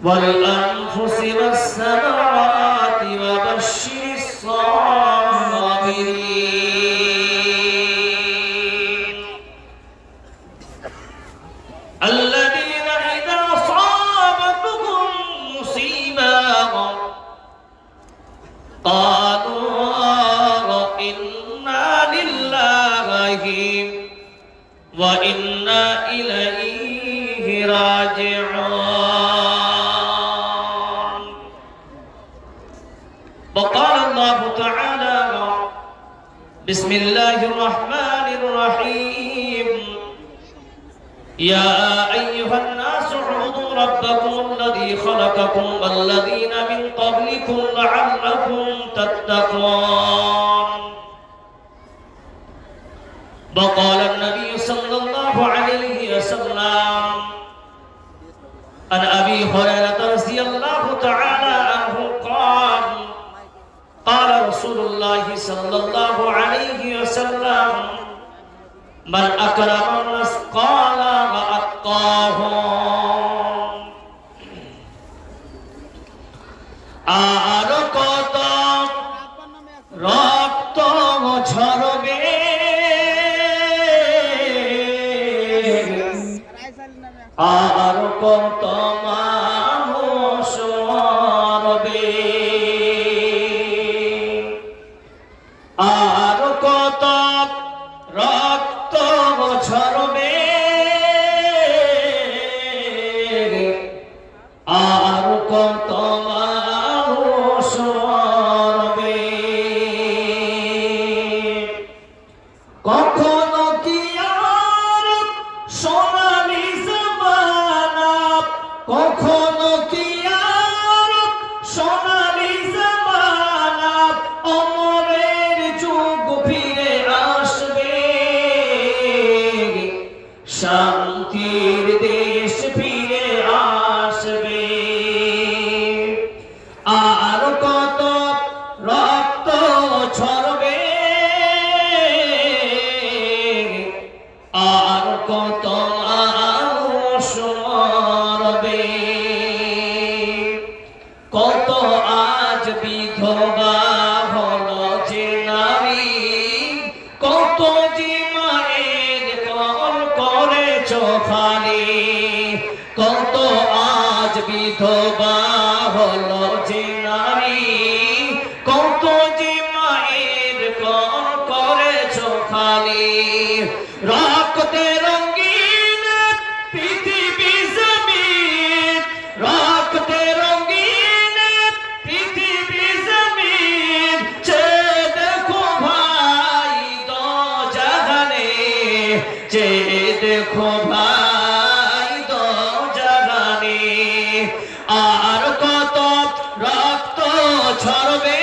والأنفس والثمرات وبشر الصابرين الذين إذا أصابتهم مصيبة قالوا إنا لله وإنا إليه راجعون. وقال الله تعالى: بسم الله الرحمن الرحيم يا أيها الناس اعبدوا ربكم الذي خلقكم والذين من قبلكم لعلكم تتقون. وقال النبي صلى الله عليه وسلم عن أبي هريرة رضي الله تعالى عنه قال: قال رسول الله صلى الله عليه وسلم: من أكرم الناس قال وأتقاهم. আর কত রক্ত ঝরবে, আর কত মানুষ মরবে, আর কত রক্ত ঝরবে, আর কত মানুষ মরবে। কখনো কি আর সোনালি জামানা, কখনো কি আর সোনালি জামানা, অমরের যুগ ফিরে আসবে, শান্তির দেশ ফিরে আসবে। আর কত রক্ত ঝরবে, আর কত মানুষ মরবে। কত আজ বিধবা হলো যে নারী, কত যে মায়ের কল করেছ খালি, কত আজ বিধবা হলো যে নারী, কত যে মায়ের কল করেছ খালি। রক্তে রঙিন পৃথিবী জমিন, রক্তে রঙিন পৃথিবী জমিন, চেয়ে দেখো ভাই দো জাহানে, চেয়ে দেখো ভাই দো জাহানে। আর কত রক্ত ঝরবে,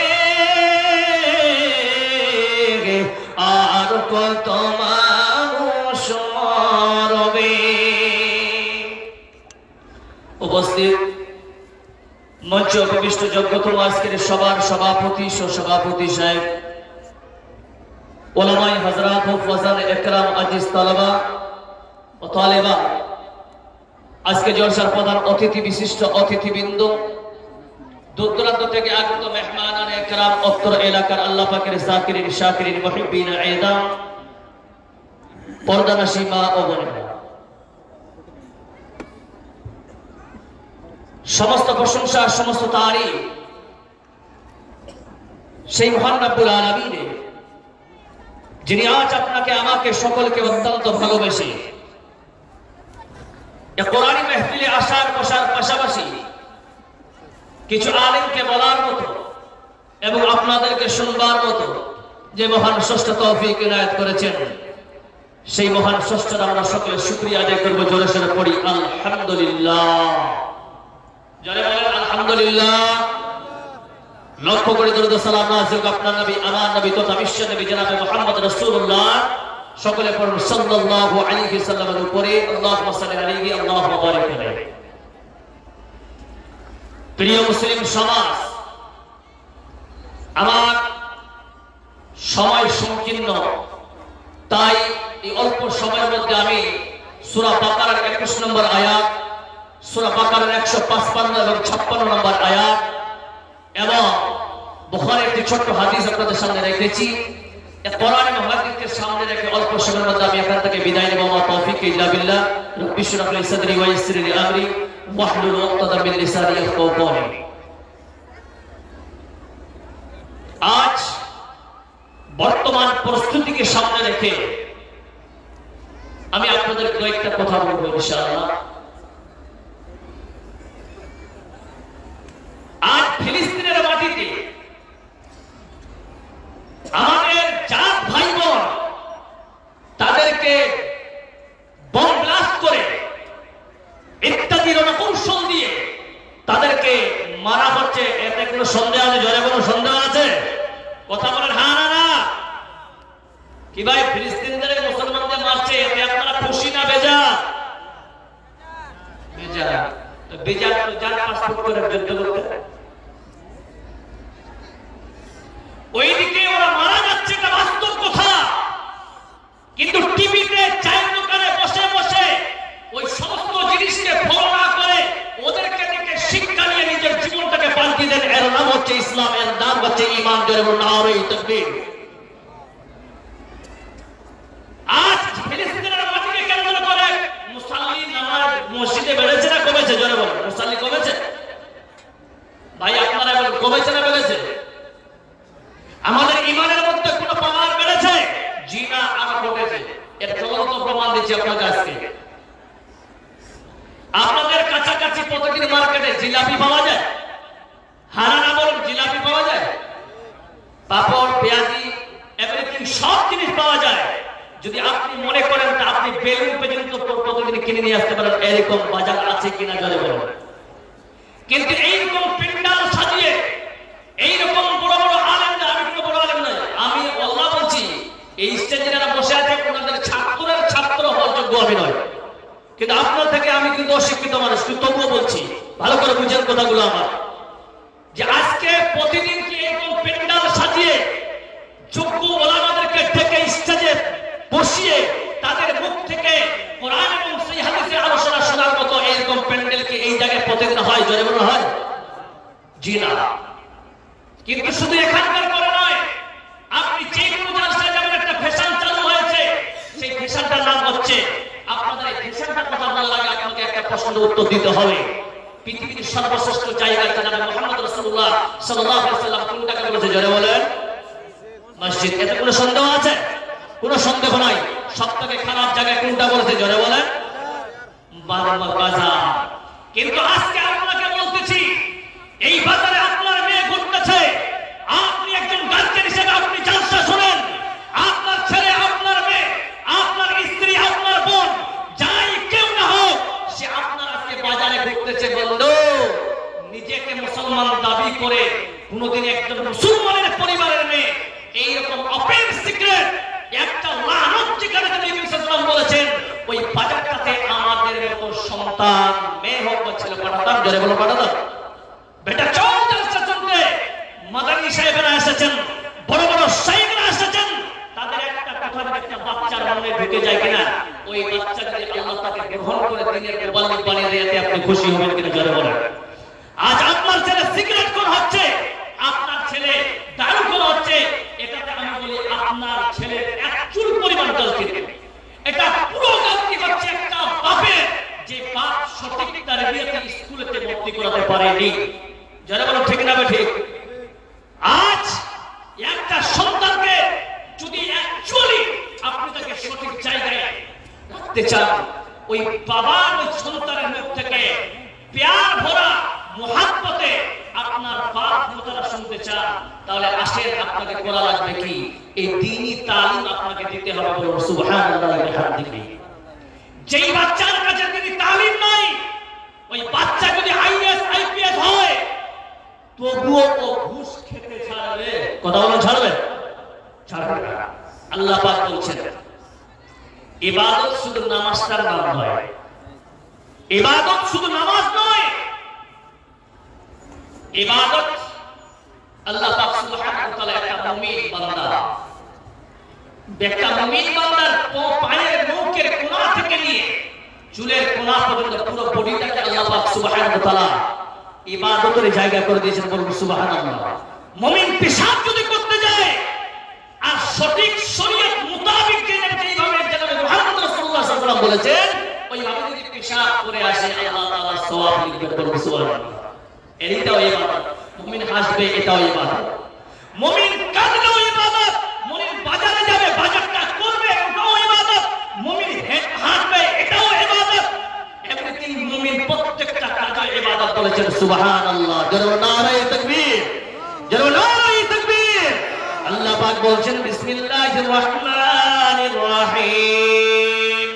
আর কত মানুষ মরবে। উপস্থিত মঞ্চ উপবিষ্ট যোগ্যতম আজকের সবার সভাপতি সভাপতি সাহেব, ওলামাই হযরত হুফাজান একরাম আজিজ তালেবা ও তালেবা, আজকে জলসার প্রধান অতিথি বিশিষ্ট অতিথিবৃন্দ, দূর দূরান্ত থেকে আগত মেহমানান একরাম, অত্র এলাকার আল্লাহ পাকের জাকিরিন শাকিরিন মুহিব্বিন আইদাম, পর্দানাশী মা ও বোনেরা, সমস্ত প্রশংসা সমস্ত তারিফ সেই মহান রব্বুল আলামিনের, যিনি আজ আপনাকে আমাকে সকলকে অত্যন্ত ভালোবেসে এ কোরআনী মাহফিলে আসার বসার পাশাপাশি কিছু আলেমকে বলার মতো এবং আপনাদেরকে শুনবার মতো যে মহান স্রষ্টা তৌফিক ইনায়েত করেছেন, সেই মহান স্রষ্টার আমরা সকলে শুকরিয়া আদায় করব। জোরে সোরে পড়ি আলহামদুলিল্লাহ, জোরে বলেন আলহামদুলিল্লাহ। লক্ষ্য করে দরুদ সালাম নাযিল আপনার নবী, আমার নবী তথা বিশ্ব নবী জনাবে মুহাম্মদ রাসূলুল্লাহ, সকলে পড়ুন সাল্লাল্লাহু আলাইহি ওয়াসাল্লামের উপরে আল্লাহুম্মা সাল্লি আলাইহি আল্লাহুম্মা বারিক আলাইহি। প্রিয় মুসলিম সমাজ, আমার সময় সংকীর্ণ, তাই এই অল্প সময়ের মধ্যে আমি সূরা বাকারার 21 নম্বর আয়াত সূরা বাকারার 155 এবং 56 নম্বর আয়াত এবং বুখারীর একটি ছোট্ট হাদিস আপনাদের সামনে রেখেছি। কোরআন এবং হাদিসকে সামনে রেখে অল্প সময়ের মধ্যে আমি এখান থেকে বিদায় নেব। মা তৌফিক ইল্লা বিল্লাহ। রব্বি ইশরাহ লি সাদরি ওয়া ইয়াসসির লি আমরি ওয়াহলুল উকতাদাম মিন লিসানি ইয়াফকাহু কওলি। আজ বর্তমান পরিস্থিতিকে সামনে রেখে আমি আপনাদের কয়েকটা কথা বলবো ইনশাআল্লাহ। আজ ফিলিস্তিনের মাটিতে আমাদের জাত ভাই বোন তাদেরকে বম ব্লাস্ট করে ইত্যাদি রণকৌশল দিয়ে তাদেরকে মারা হচ্ছে। এতে কোনো সন্দেহ আছে? জোরে কোনো সন্দেহ আছে? কথা বলেন হ্যাঁ না না। কি ভাই ফিলিস্তিনদের মুসলমানদের মারছে, এতে আপনারা খুশি না বেজার? বেজার। তো বেজার তো যার পাসপোর্ট করে যুদ্ধ করতে। ওইদিকে ওরা মারা যাচ্ছে, এটা বাস্তব কথা। কিন্তু টিভিতে চায়ের দোকানে বসে বসে ওই সমস্ত জিনিসকে ফলো না করে ওদেরকে দেখে শিক্ষা নিয়ে নিজের জীবনটাকে পাল্টে দেন। এর নাম হচ্ছে ইসলাম, এর নাম হচ্ছে ঈমান। জোরে বলুন নারে তাকবীর। আজ ফিলিস্তিনের মাটিকে কেন্দ্র করে মুসল্লি নামাজ মসজিদে বেড়েছে না কমেছে? জোরে বলুন। মুসল্লি কমেছে ভাই? আপনারা বলুন কমেছে না বেড়েছে? আমাদের ঈমানের মধ্যে কোনো পাওয়ার বেড়েছে? জি না, আমার ঘটেছে। এর জ্বলন্ত প্রমাণ দিচ্ছি আপনার কাছে। আপনাদের কাছাকাছি প্রতিদিন মার্কেটে জিলাপি পাওয়া যায়? হারা না বলুন, জিলাপি পাওয়া যায়, পাপড় পেঁয়াজি এভরিথিং সব জিনিস পাওয়া যায়। যদি আপনি মনে করেন তা আপনি বেলুন পর্যন্ত প্রতিদিন কিনে নিয়ে আসতে পারেন, এরকম বাজার আছে কিনা জলে বলুন। কিন্তু এইরকম প্যান্ডেল সাজিয়ে এইরকম বড় বড় আলেমরা, আমি কোনো বড় আলেম নই, আমি আল্লাহ বলছি, এই স্টেজে যারা বসে আছে ওনাদের ছাত্রের ছাত্র হওয়ার যোগ্য আমি নয়। কিন্তু আপনার থেকে আমি কিন্তু অশিক্ষিত মানুষ, কিন্তু তবুও বলছি, ভালো করে বুঝেন কথাগুলো আমার। যে আজকে প্রতিদিন কি এরকম প্যান্ডেল সাজিয়ে যোগ্য ওলামাদেরকে ডেকে স্টেজে বসিয়ে তাদের মুখ থেকে কোরআন এবং সেই হাদিসের আলোচনা শোনার মতো এরকম প্যান্ডেল কি এই জায়গায় প্রতিদিন হয়? জোরে বলুন হয়? জি না। কিন্তু শুধু এখানকার করে নয়, আপনি যে কোনো জায়গায় যাবেন একটা ফ্যাশন চালু হয়েছে, সেই ফ্যাশনটার নাম হচ্ছে, আপনাদের এই ফ্যাশনটার কথা ভালো লাগে আপনাকে একটা প্রশ্নের উত্তর দিতে হবে। পৃথিবীর সর্বশ্রেষ্ঠ জায়গায় জানাবে মুহাম্মদ রাসূলুল্লাহ সাল্লাল্লাহু আলাইহি ওয়াসাল্লাম কোনটাকে বলেছে? জোরে বলেন মসজিদ। এতে কোনো সন্দেহ আছে? কোনো সন্দেহ নাই। সবথেকে খারাপ জায়গায় কোনটা বলেছে? জোরে বলেন বাজার। কিন্তু আজকে আপনাকে বলতেছি, এই বাজারে আপনার মেয়ে ঘুরতেছে, আপনি একজন গার্জিয়ান হিসেবে আপনি জালসা শুনেন, আপনার ছেলে, আপনার মেয়ে, আপনার স্ত্রী, আপনার বোন, যাই কেউ না হোক, সে আপনার আজকে বাজারে ঘুরতেছে। বন্ধু, নিজেকে মুসলমান দাবি করে কোনদিন একজন মুসলমানের পরিবারের মেয়ে এইরকম ওপেন সিক্রেট একটা লানত যেখানে নবী সাল্লাল্লাহু আলাইহি বলেছেন, ওই বাজারটাতে আমাদের মতো সন্তান, মেয়ে হোক বা ছেলে, পাঠাতাম। জোরে বলো পাঠাতাম। বেটা চল জালসা চলবে। মাদানী সাহেবরা এসেছেন, বড় বড় সাহেবরা এসেছেন, তাদের একটা কথা একটা বাচ্চার মনে ঢুকে যায় কিনা? ওই বাচ্চা যদি আল্লাহ তাকে গ্রহণ করে দিনের মুবাল্লিগ বানিয়ে দেয়, আপনি খুশি হবেন কিনা? জোরে বলেন। আজ আপনার ছেলে সিগারেট কোন হচ্ছে, আপনার ছেলে দারু কোন হচ্ছে, এটাতে আমি বলি আপনার ছেলের এক চুল পরিমাণ গলতি নেই। এটা পুরো গলতি হচ্ছে একটা বাপের, যে বাপ সঠিক তারবিয়াতে স্কুলেতে ভর্তি করাতে পারেনি। যারা বলেন ঠিক না ঠিক? আজ একটা সন্তানকে যদি অ্যাকচুয়ালি আপনি তাকে সঠিক জায়গায় রাখতে চান, ওই বাবার ওই সন্তানের মুখ থেকে প্যার ভরা মুহাব্বতে আপনার বাপ কথা শুনতে চান, তাহলে আসেন আপনাকে করা লাগবে কি? এই দ্বীনি তালিম আপনাকে দিতে হবে। বলুন সুবহানাল্লাহ ওয়া বিহামদিহি। যেই বাচ্চার কাছে দ্বীনি তালিম নাই, ওই বাচ্চা যদি আইএস আইপিএস হয়, তবুও ও ঘুষ খেতে ছাড়বে। কথা বলেন ছাড়বে? ছাড়বে না। আল্লাহ পাক বলছেন, ইবাদত শুধু নামাজটার নাম নয়, ইবাদত শুধু নামাজ নয়, ইবাদত আল্লাহ পাক সুবহানাহু ওয়া তাআলা একটা মুমিন বান্দা, একটা মুমিন বান্দার পায়ের নখের কোণা থেকে নিয়ে চুলের কোনা পর্যন্ত পুরো বডিটাকে আল্লাহ পাক সুবহানাহু ওয়া তাআলা ইবাদতের জায়গা করে দিয়েছেন। বলুন সুবহানাল্লাহ। মুমিন পেশাব যদি করতে যায় আর সঠিক শরীয়ত মোতাবেক যেভাবে জনাবে মুহাম্মদ রাসূলুল্লাহ সাল্লাল্লাহু আলাইহি ওয়াসাল্লাম বলেছেন ওইভাবে যদি পেশাব করে আসে আল্লাহ তাআলা সওয়াব লিখবেন। বলুন সুবহানাল্লাহ। এটাও ইবাদত। মুমিন হাসবে, এটাও ইবাদত। মুমিন কাঁদলেও ইবাদত। মুমিন বাজারে যাবে, বাজারটা করবে, এটাও ইবাদত। মুমিন হাঁটবে, এটাও ইবাদত। এভরিথিং মুমিন প্রত্যেকটা কাজে ইবাদত বলেছেন সুবহানাল্লাহ। জোরে নারায়ে তাকবীর, জোরে নারায়ে তাকবীর। আল্লাহ পাক বলছেন বিসমিল্লাহির রহমানির রহিম।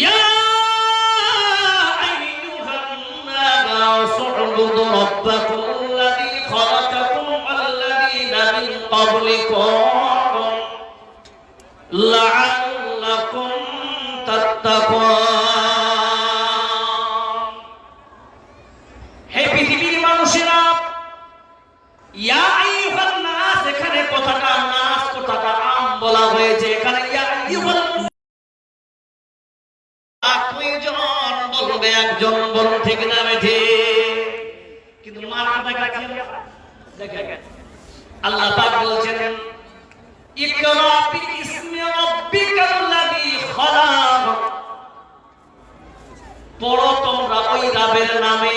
ইয়া আইয়ুহান নাস উবুদু রাব্বাকুম আল্লাযী খালাকাকুম ওয়াল্লাযীনা মিন ক্বাবলিকুম লাআল্লাকুম তাত্তাকুন। হে পৃথিবীর মানুষেরা, ইয়া আইয়ুহান নাস, এখানে কথাটা নাস কথাটা আম বলা হয়েছে। এখানে ইয়া আইয়ুহান কয়জন বলবে? একজন। বলুন ঠিক না বেঠি? কিন্তু মারটা কাছে দেখেন আল্লাহ পাক বলছেন ইকরা বিইসমি রাব্বিকাল্লাযী খালাক। পড়ো তোমরা ওই রবের নামে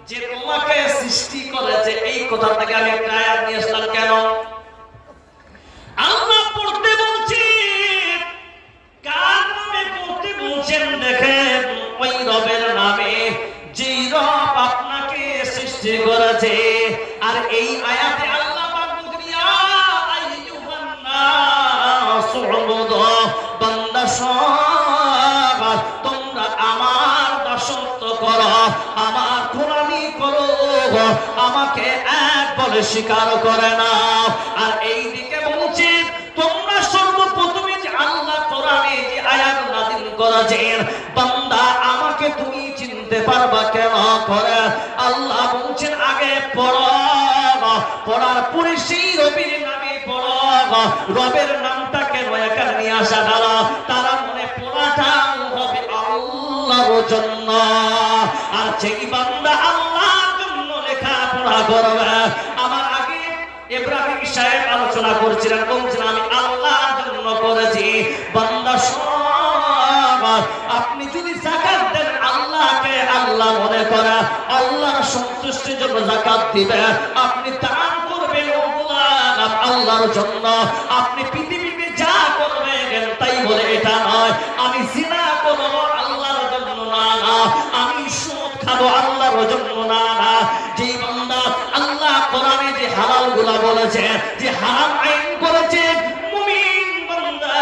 যে তোমাকে সৃষ্টি করেছে। এই কথা থেকে আমি একটা আয়াত নিয়ে আসলাম। কেন আল্লাহ পড়তে বলছেন? কার নামে পড়তে বলছেন? দেখেন ওই রবের নামে যে রব আপনাকে সৃষ্টি করেছে। আর এই আয়াতে আল্লাহ পাক বলছেন ইয়া আইয়ুহান নাস উবুদু, বান্দা সব তোমরা আমার দাসত্ব করো, আমার গোলামি করো, আমাকে এক বলে স্বীকার করে নাও। আর এই দিকে বলছি তোমরা সর্বপ্রথমে যে আল্লাহ কোরআনে যে আয়াত নাযিল করেছেন, বান্দা আমাকে তুমি চিনতে পারবা কেন করে? আল্লাহ বলছেন আগে পড়ো, পড়ার পরে সেই রবের নামে পড়ো। রবের নামটাকে এখানে নিয়ে আসা গেল, তারা মনে পড়াটা হবে আল্লাহর জন্য। আর যেই বান্দা আল্লাহর জন্য লেখাপড়া করবে, আমার আগে ইব্রাহিম সাহেব আলোচনা করছিলেন, বলছেন আমি আল্লাহর জন্য করেছি। বান্দা সব আপনি যদি যাকাত দেন আল্লাহকে আল্লাহ মনে করে আল্লাহর সন্তুষ্টির জন্য যাকাত দিবে। আপনি দান করবেন আল্লাহর জন্য। আপনি পৃথিবীতে যা করবেন তাই বলে এটা নয় আমি জিনা করব আল্লাহর জন্য না, আমি সুদ খাবো আল্লাহর জন্য না। যে বান্দা আল্লাহ কোরআনে যে হালাল গুলা বলেছে, যে হারাম আইন করেছে, মুমিন বান্দা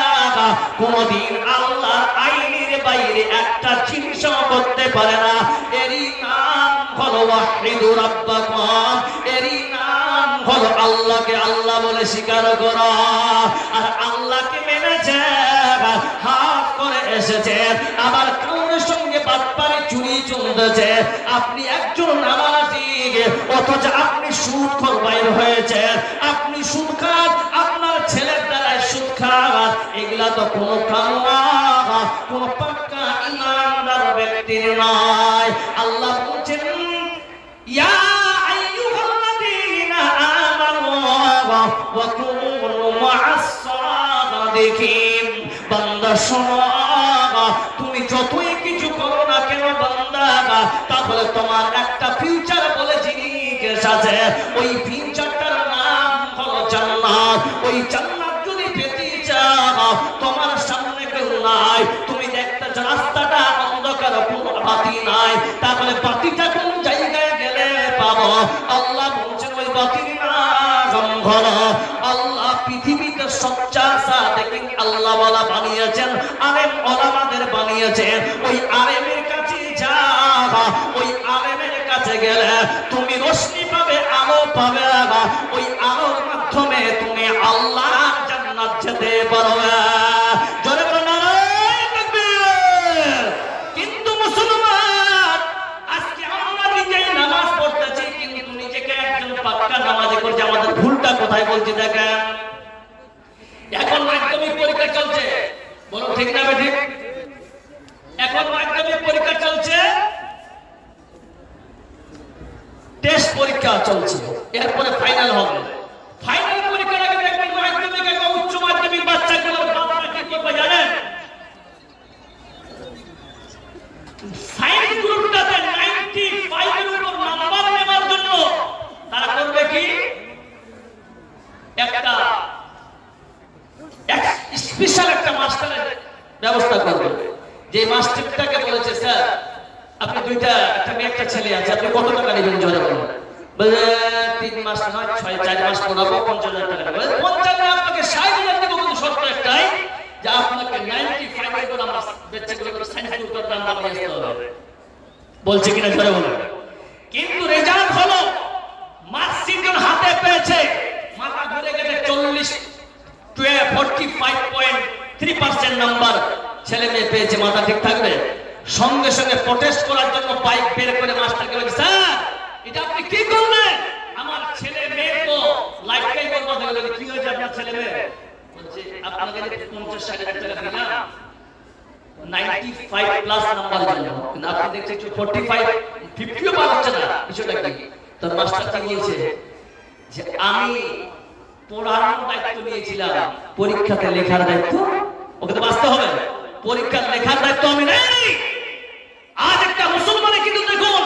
কোনদিন আল্লাহর আইনের বাইরে একটা জিনিস করতে পারে না। এরই নাম হলো ওয়াহিদু রাব্বাকুম, এরই নাম হলো আল্লাহকে আল্লাহ বলে স্বীকার করা। আর আল্লাহকে মেনেছে, হাত করে এসেছে, আবার কাউরের সঙ্গে বাটপারি চুরি চলতেছে। আপনি একজন নামাজি অথচ আপনি সুদখোর বাইর হয়েছেন, আপনি সুদ খান, আপনার ছেলের দ্বারাই সুদ খান। এগুলা তো কোনো কামনা, কোনো পাক্কা ইমানদার ব্যক্তির নয়। আল্লাহ বলছেন ইয়া আইয়ুহাল্লাযীনা আমানু ওয়া কুনু মা'আস সাদিকিন। বান্দা শোনো, তুমি যতই কিছু করো না কেন বান্দা, তাহলে তোমার একটা ফিউচার বলে জিনিস আছে। ওই ফিউচারটার নাম হলো জান্নাত। ওই জান্নাত যদি পেতে চাও, তোমার সামনে কেউ নাই, তুমি দেখতেছ রাস্তাটা অন্ধকার, কোনো বাতি নাই, তাহলে বাতিটা কোন জায়গায় গেলে পাবো? আল্লাহ বলছেন ওই বাতির নাম হলো আল্লাহ। পৃথিবীতে সবচেয়ে সাদেকিন আল্লাহ ওয়ালা বানিয়েছেন, আলেম ওলামাদের বানিয়েছেন। ওই আলেমের কাছে যাও, ওই আলেমের কাছে গেলে তুমি রোশনি পাবে, আলো পাবে। ওই আলোর মাধ্যমে তুমি আল্লাহর জান্নাত যেতে পারবে। জোরে বলো নারায়ে তাকবীর। কিন্তু মুসলমান আজকে আমরা নিজেই নামাজ পড়তেছি, কিন্তু নিজেকে একজন পাক্কা নামাজি করছি। আমাদের ভুলটা কোথায় বলছি দেখেন। এখন মাধ্যমিক পরীক্ষা চলছে, বলো ঠিক না ঠিক? পরীক্ষা চলছে, এরপরে ফাইনাল হবে। ফাইনাল পরীক্ষার আগে দেখবেন মাধ্যমিক এবং উচ্চ মাধ্যমিক বাচ্চাগুলোর বাবারা কি করবে জানেন? সায়েন্স গ্রুপটাতে 95 এর উপর নাম্বার নেওয়ার জন্য তারা করবে কি, একটা স্পেশাল একটা মাস্টারের ব্যবস্থা করবে। যে মাস্টারটাকে বলেছে, স্যার আপনি দুইটা, একটা মেয়ে একটা ছেলে আছে, আপনি কত টাকা নেবেন জোরে বলুন। বলে 3 মাস নয় 6-4 মাস পড়াবো, 50,000 টাকা নেবেন। 50,000 আপনাকে 60,000 দেবো, কিন্তু শর্ত একটাই যে আপনাকে 95 এর উপর আমরা বাচ্চাগুলোকে সায়েন্স গ্রুপের নাম্বার নিয়ে আসতে হবে। বলছে কিনা জোরে বলুন। কিন্তু রেজাল্ট হলো, মার্কশিট হাতে পেয়েছে, মাথা ঘুরে গেছে, 45.3% নাম্বার ছেলে মেয়ে পেয়েছে। মাথা ঠিক থাকবে? সঙ্গে সঙ্গে প্রটেস্ট করার জন্য বাইক বের করে মাস্টারকে বলছে, স্যার এটা আপনি কি করলেন? আমার ছেলে মেয়ে তো লাইফটাই বরবাদ হয়ে গেল। কি হয়েছে আপনার ছেলে মেয়ে? বলছে আপনাকে 50-60,000 টাকা দিলাম 95 প্লাস নাম্বার জন্য, কিন্তু আপনি দেখছেন 45-50 পার হচ্ছে না, বিষয়টা কি? তো মাস্টার কি বলছে যে আমি পড়ানোর দায়িত্ব নিয়েছিলাম, পরীক্ষাতে লেখার দায়িত্ব ওকে তো বাঁচতে হবে। পরীক্ষার লেখার দায়িত্ব আমি নেই। আজ একটা মুসলমানে কিন্তু দেখুন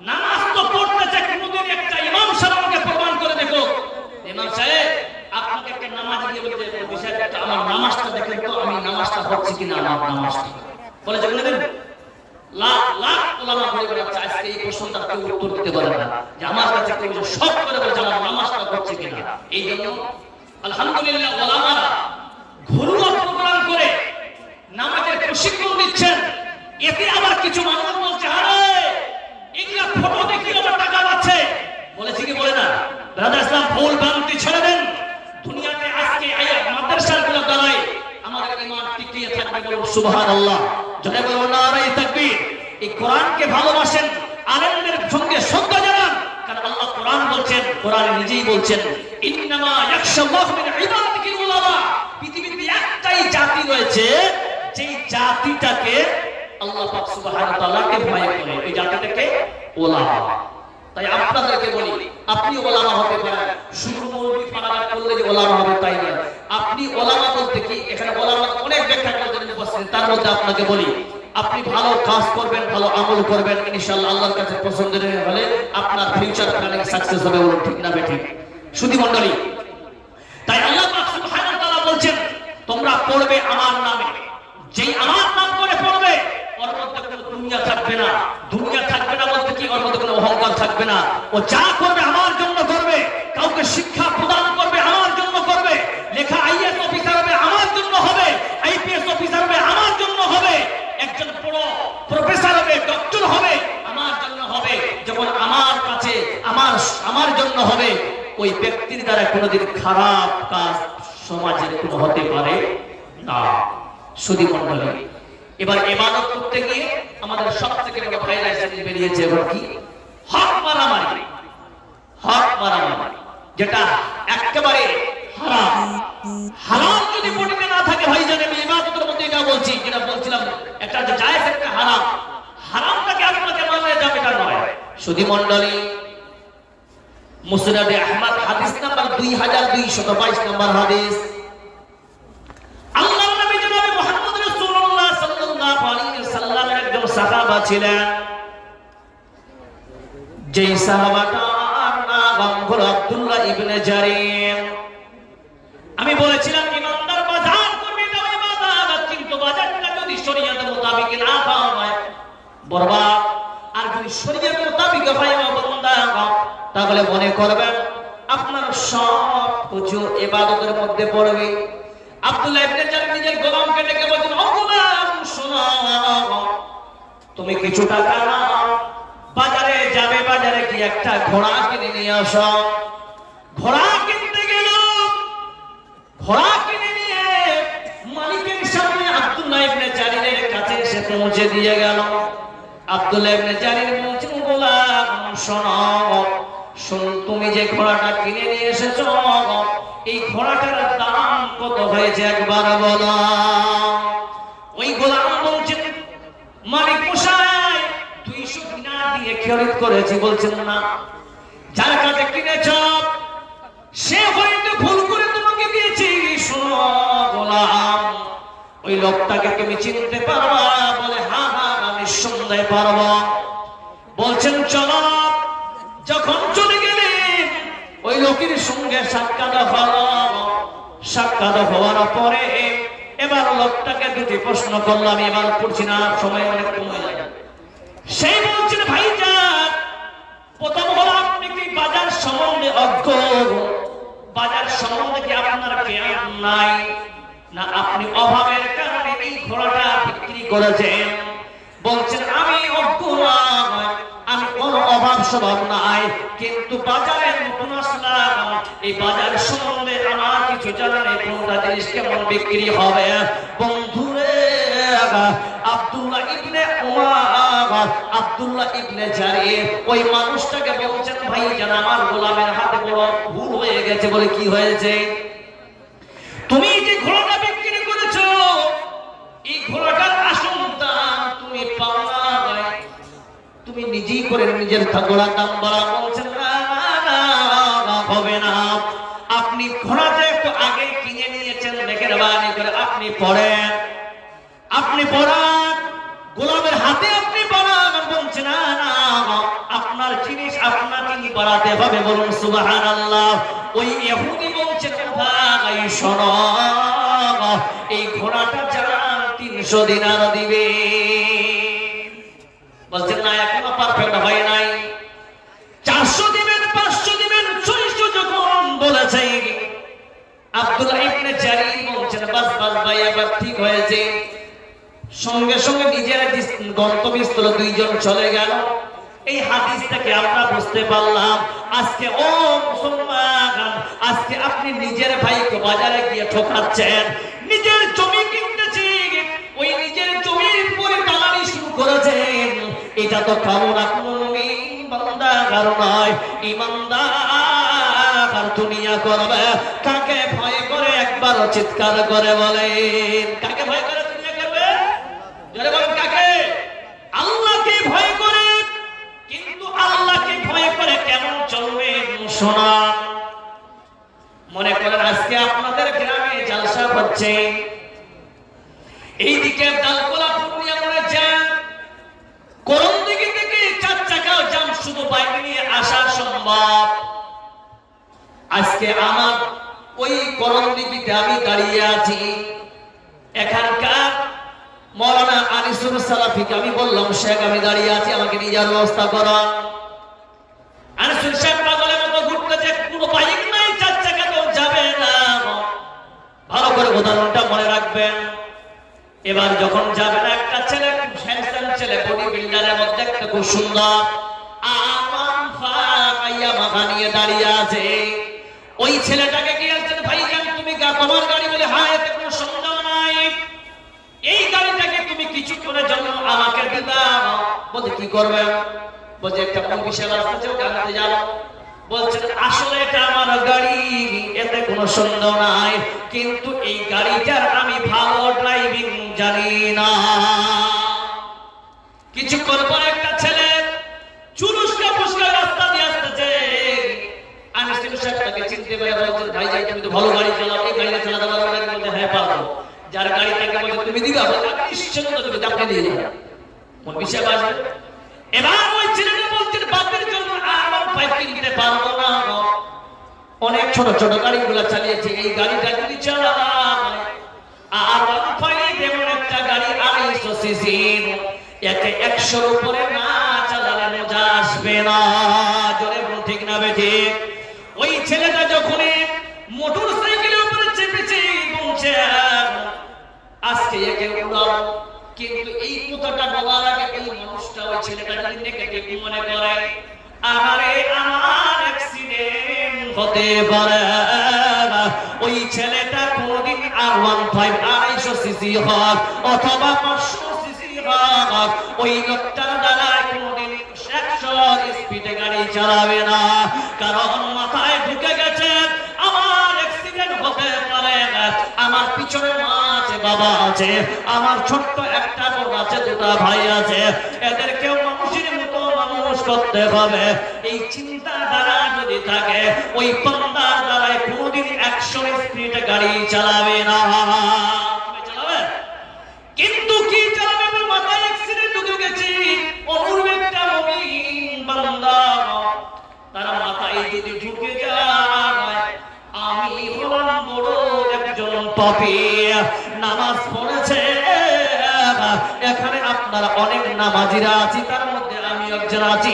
নামাজ তো পড়তে চায়, কোনদিন একটা ইমাম সাহেব আমাকে প্রমাণ করে দেখো, ইমাম সাহেব আপনাকে একটা নামাজ দিয়ে বলতে বিষয়টা আমার নামাজটা দেখেন তো, আমি নামাজটা পড়ছি কিনা, আমার নামাজটা বলে যেগুলো দেন। লাখ লাখ ওলামা বলে বলেছে আজকে এই প্রশ্নটা কেউ উত্তর দিতে পারে না, যে আমার কাছে কেউ সব করে বলছে আমার নামাজটা পড়ছে কিনা। এই জন্য আলহামদুলিল্লাহ ওলামারা ঘরোয়া প্রোগ্রাম করে নামাজের প্রশিক্ষণ দিচ্ছেন। এতে আবার কিছু মানুষ বলছে আরে এগুলা ফটো দেখি আমার টাকা পাচ্ছে, বলেছে কি বলে না? ব্রাদার ইসলাম ভুল ভ্রান্তি ছেড়ে দেন। দুনিয়াতে আজকে মাদ্রাসাগুলো দ্বারাই আমাদের ঈমান টিকিয়ে থাকবে, বলুন সুবহানাল্লাহ। যদি বলুন নারায়ে তাকবীর। এই কোরআনকে ভালোবাসেন, আলেমদের সঙ্গে শ্রদ্ধা জানান, কারণ আল্লাহ কোরআন বলছেন, কোরআন নিজেই বলছেন ইন্নামা ইয়াখশাল্লাহু মিন ইবাদিহিল উলামা। পৃথিবীতে একটাই জাতি রয়েছে যেই জাতিটাকে আল্লাহ পাক সুবহানাহু ওয়া তাআলাকে ভয় করে, এই জাতিটাকে উলামা। তাই আপনাদেরকে বলি, আপনি ওলামা হতে পারেন, শুধু মৌলবি ফারাগাত করলে যে ওলামা হবে তাই নয়। আপনি ওলামা বলতে কি, এখানে ওলামা অনেক ব্যাখ্যা করতে উপস্থিত, তার মধ্যে আপনাকে বলি আপনি ভালো কাজ করবেন, ভালো আমল করবেন, ইনশাআল্লাহ আল্লাহর কাছে পছন্দের হলে আপনার ফিউচার প্ল্যানিং সাকসেস হবে, বলুন ঠিক না বেঠিক? শুধু মণ্ডলী, তাই আল্লাহ পাক সুবহানাহু ওয়া তাআলা বলছেন তোমরা পড়বে আমার নামে, যেই আমার নাম করে পড়বে ওর মধ্যে কোনো দুনিয়া থাকবে না। দুনিয়া থাকবে না বলতে কি, ওর মধ্যে কোনো অহংকার থাকবে না। ও যা করবে আমার জন্য করবে, কাউকে শিক্ষা প্রদান করবে আমার জন্য করবে, লেখা আইএস অফিসার হবে আমার জন্য হবে, আইপিএস অফিসার হবে আমার জন্য হবে, একজন বড় প্রফেসর হবে, ডক্টর হবে আমার জন্য হবে। যখন আমার কাছে আমার জন্য হবে, ওই ব্যক্তির দ্বারা কোনোদিন খারাপ কাজ সমাজের কোনো হতে পারে না। শুধু মণ্ডলী, এবার ইবাদত করতে গিয়ে আমাদের সবথেকে বড় ভাইরাস জিনিস বেরিয়েছে, এবার কি? হক মারামারি। হক মারামারি যেটা একেবারে হারাম। হারাম যদি বডিতে না থাকে ভাইজান, আমি ইবাদতের মধ্যে এটা বলছি, যেটা বলছিলাম একটা যে জায়েজ একটা হারাম, হারামটাকে আপনাকে মানলে যাবে এটা নয়। শুধু মণ্ডলী, মুসনাদে আহমদ হাদিস নাম্বার 2222 নম্বর হাদিস, আল্লাহর নবী জনাব মুহাম্মদ রাসূলুল্লাহ সাল্লাল্লাহু আলাইহি ওয়াসাল্লামের একজন সাহাবা ছিলেন, যেই সাহাবাটার নাম হলো আব্দুল্লাহ ইবনে জারির। আমি বলেছিলাম ইমানদার বাজার করবে, এটা ইবাদত, কিন্তু বাজারটা যদি শরীয়তের মোতাবেক না হয় বরবাদ, আর যদি শরীয়তের মোতাবেক হয় বান্দা, তাহলে মনে করবেন আপনার সব কিছু ইবাদতের মধ্যে পড়বে। আব্দুল্লাহ ইবনে জারির নিজের গোলামকে ডেকে বলেন, ও গোলাম শোনো, তুমি কিছু টাকা নাও, বাজারে যাবে, বাজারে কি একটা ঘোড়া কিনে নিয়ে আসো। ঘোড়া কিনতে গেল, ঘোড়া কিনে নিয়ে মালিকের সামনে আব্দুল্লাহ ইবনে জারিরের কাছে এসে পৌঁছে দিয়ে গেল। আব্দুল্লাহ ইবনে জারির বলছেন, গোলাম শোনো, তুমি যে ঘোড়াটা কিনে নিয়ে এসেছো, এই ঘোড়াটার দাম কত হয়েছে একবার বলো। ওই গোলাম বলছেন, মালিক মশাই 200 দিনার দিয়ে খরিদ করেছি। বলছেন না, যার কাছে কিনেছ সে হয়তো ভুল করে তোমাকে দিয়েছে। শোনো গোলাম, ওই লোকটাকে তুমি চিনতে পারবা? বলে হ্যাঁ হ্যাঁ আমি শুনতে পারবো। বলছেন চলো। যখন চলে গেলেন ওই লোকের সঙ্গে সাক্ষাৎ হলো। সাক্ষাৎ হওয়ার পরে এবার লোকটাকে দুটি প্রশ্ন করলাম, এবার করছি না, সময় অনেক কমে যাবে। সেই বলছেন ভাইজান, প্রথম হলো আপনি কি বাজার সম্বন্ধে অজ্ঞ? বাজার সম্বন্ধে কি আপনার জ্ঞান নাই, না আপনি অভাবের কারণে এই ঘোড়াটা বিক্রি করেছেন? বলছেন আমি অজ্ঞ নয়, আমি কোন অভাব স্বভাব নাই, কিন্তু বাজারে নতুন আসলাম, এই বাজার সম্বন্ধে আমার কিছু জানা নেই, কোনটা জিনিস কেমন বিক্রি হবে। বন্ধুরে, আব্দুল্লাহ ইবনে উমার, আব্দুল্লাহ ইবনে জারির ওই মানুষটাকে বলছেন ভাইজান আমার গোলামের হাতে বড় ভুল হয়ে গেছে। বলে কি হয়েছে? তুমি যে ঘোড়াটা বিক্রি করেছো এই ঘোড়াটার আসল দাম তুমি পাও না, তুমি নিজেই করে নিজের ঘোড়ার দাম বলা। বলছেন না হবে না, আপনি ঘোড়াটা একটু আগে কিনে নিয়েছেন, মেহেরবানি করে আপনি পড়েন, আপনি পড়ান, গোলামের হাতে আপনি পড়ান। বলছেন না না আপনার জিনিস আপনাকে পড়াতে হবে। বলুন সুবহানাল্লাহ। ওই ইহুদি বলছেন ভাই শোনো, এই ঘোড়াটা চালান 300 দিনার দিবে। বলছেন না এখনো পারফেক্ট হয় নাই, 400 দিবেন, 500 দিবেন, 600 যখন বলেছে আব্দুল্লাহ ইবনে জারির বলছেন বাস বাস ভাই এবার ঠিক হয়েছে। সঙ্গে সঙ্গে নিজের গন্তব্যস্থলে দুইজন চলে গেল। এই হাদিস থেকে আমরা বুঝতে পারলাম আজকে ও মুসলমান, আজকে আপনি নিজের ভাইকে বাজারে গিয়ে ঠকাচ্ছেন, নিজের জমি কিনতেছি, ওই নিজের জমির উপরে দালালি শুরু করেছেন। এটা তো কারণ আপনি ইমানদার নয়, ইমানদার দুনিয়া করবে কাকে ভয় করে? একবার চিৎকার করে বলেন, কাকে ভয় করে দুনিয়া করবে? যারা বলেন কাকে? আল্লাহকে ভয় করে। কিন্তু আল্লাহকে ভয় করে কেমন চলবে শোনা। মনে করেন আজকে আপনাদের গ্রামে জলসা হচ্ছে, এইদিকে দালকোলা পূর্ণিয়া মনে যান, কোন দিকে থেকে 4 চাকাও যান, শুধু বাইক নিয়ে আসা সম্ভব। আজকে আমার ওই করণ দিকে আমি দাঁড়িয়ে আছি, এখানকার মৌলানা আনিসুর সালাফিকে আমি বললাম শেখ আমি দাঁড়িয়ে আছি, আমাকে নিজের ব্যবস্থা করা। আনিসুর শেখ পাগলের মতো ঘুরতেছে, কোনো বাইক নাই, 4 চাকাতেও যাবে না। ভালো করে উদাহরণটা মনে রাখবেন। এবার যখন যাবেন একটা ছেলে, খুব হ্যান্ডসাম ছেলে, বডি বিল্ডারের মধ্যে একটা খুব সুন্দর মাথা নিয়ে দাঁড়িয়ে আছে। ওই ছেলেটাকে কি আসছেন ভাইজান তুমি তোমার গাড়ি? বলে হ্যাঁ, এতে কোনো সন্দেহ নাই, এই গাড়িটাকে তুমি কিছুক্ষণের জন্য আমাকে দিবা। বলতে কি করবে? বলছে একটা কোন বিশাল রাস্তা আছে ওখানে যাব। বলছেন আসলে এটা আমার গাড়ি, এতে কোনো সন্দেহ নাই, কিন্তু এই গাড়িটার আমি ভালো ড্রাইভিং জানি না। কিছুক্ষণ পর একটা ছেলে চুরুস্কা পুস্কা রাস্তা দিয়ে আসতেছে। আনিসুর সাহেবকে চিনতে পেরে বলছেন ভাইজান তুমি তো ভালো গাড়ি চালাও, এই গাড়িটা চালাতে পারো না? বলতে হ্যাঁ পারবো। যার গাড়িটাকে বলছে তুমি দিবা, নিশ্চয় তুমি চাপে দিয়ে যাবে, কোন বিষয় বাজবে। এবার ওই ছেলেটা বলছেন বাপের জন্য আমার বাইক কিনতে পারবো না, অনেক ছোট ছোট গাড়িগুলো চালিয়েছে, এই গাড়িটা যদি চালায় আর এমন একটা গাড়ি 250 সিসির, একে 100-র উপরে না চালালে মজা আসবে না। জোরে বল ঠিক না বেঠি? ওই ছেলেটা যখন মোটর সাইকেলের উপরে চেপেছে বলছে আজকে একে উড়াবো, কিন্তু এই কথাটা বলার আগে ওই মানুষটা ওই ছেলেটা যদি নেগেটিভ মনে করে আরে আমার অ্যাক্সিডেন্ট হতে পারে, ওই ছেলেটা কোনদিন R15 250 সিসি হোক অথবা 500 সিসি হোক, ওই লোকটার দ্বারা কোনদিন 100 স্পিডে গাড়ি চালাবে না। কারণ মাথায় ঢুকে গেছে আমার অ্যাক্সিডেন্ট হতে পারে, আমার পিছনে মা আছে, বাবা আছে, আমার ছোট্ট একটা বোন আছে, 2টা ভাই আছে, এদেরকেও মানুষের মতো মানুষ করতে হবে। এই চিন্তা দ্বারা যদি থাকে ওই বান্দার দ্বারা কোনোদিন 100 স্পিড গাড়ি চালাবে না। চালাবে কিন্তু কি চালাবে? মাথায় অ্যাক্সিডেন্ট হয়ে গেছে, অনুরূপ একটা মুমিন বান্দা তার মাথায় যদি ঢুকে যায় আমি হলাম বড় একজন পাপী, নামাজ পড়েছে এখানে আপনারা অনেক নামাজিরা আছি, তার মধ্যে আমি একজন আছি।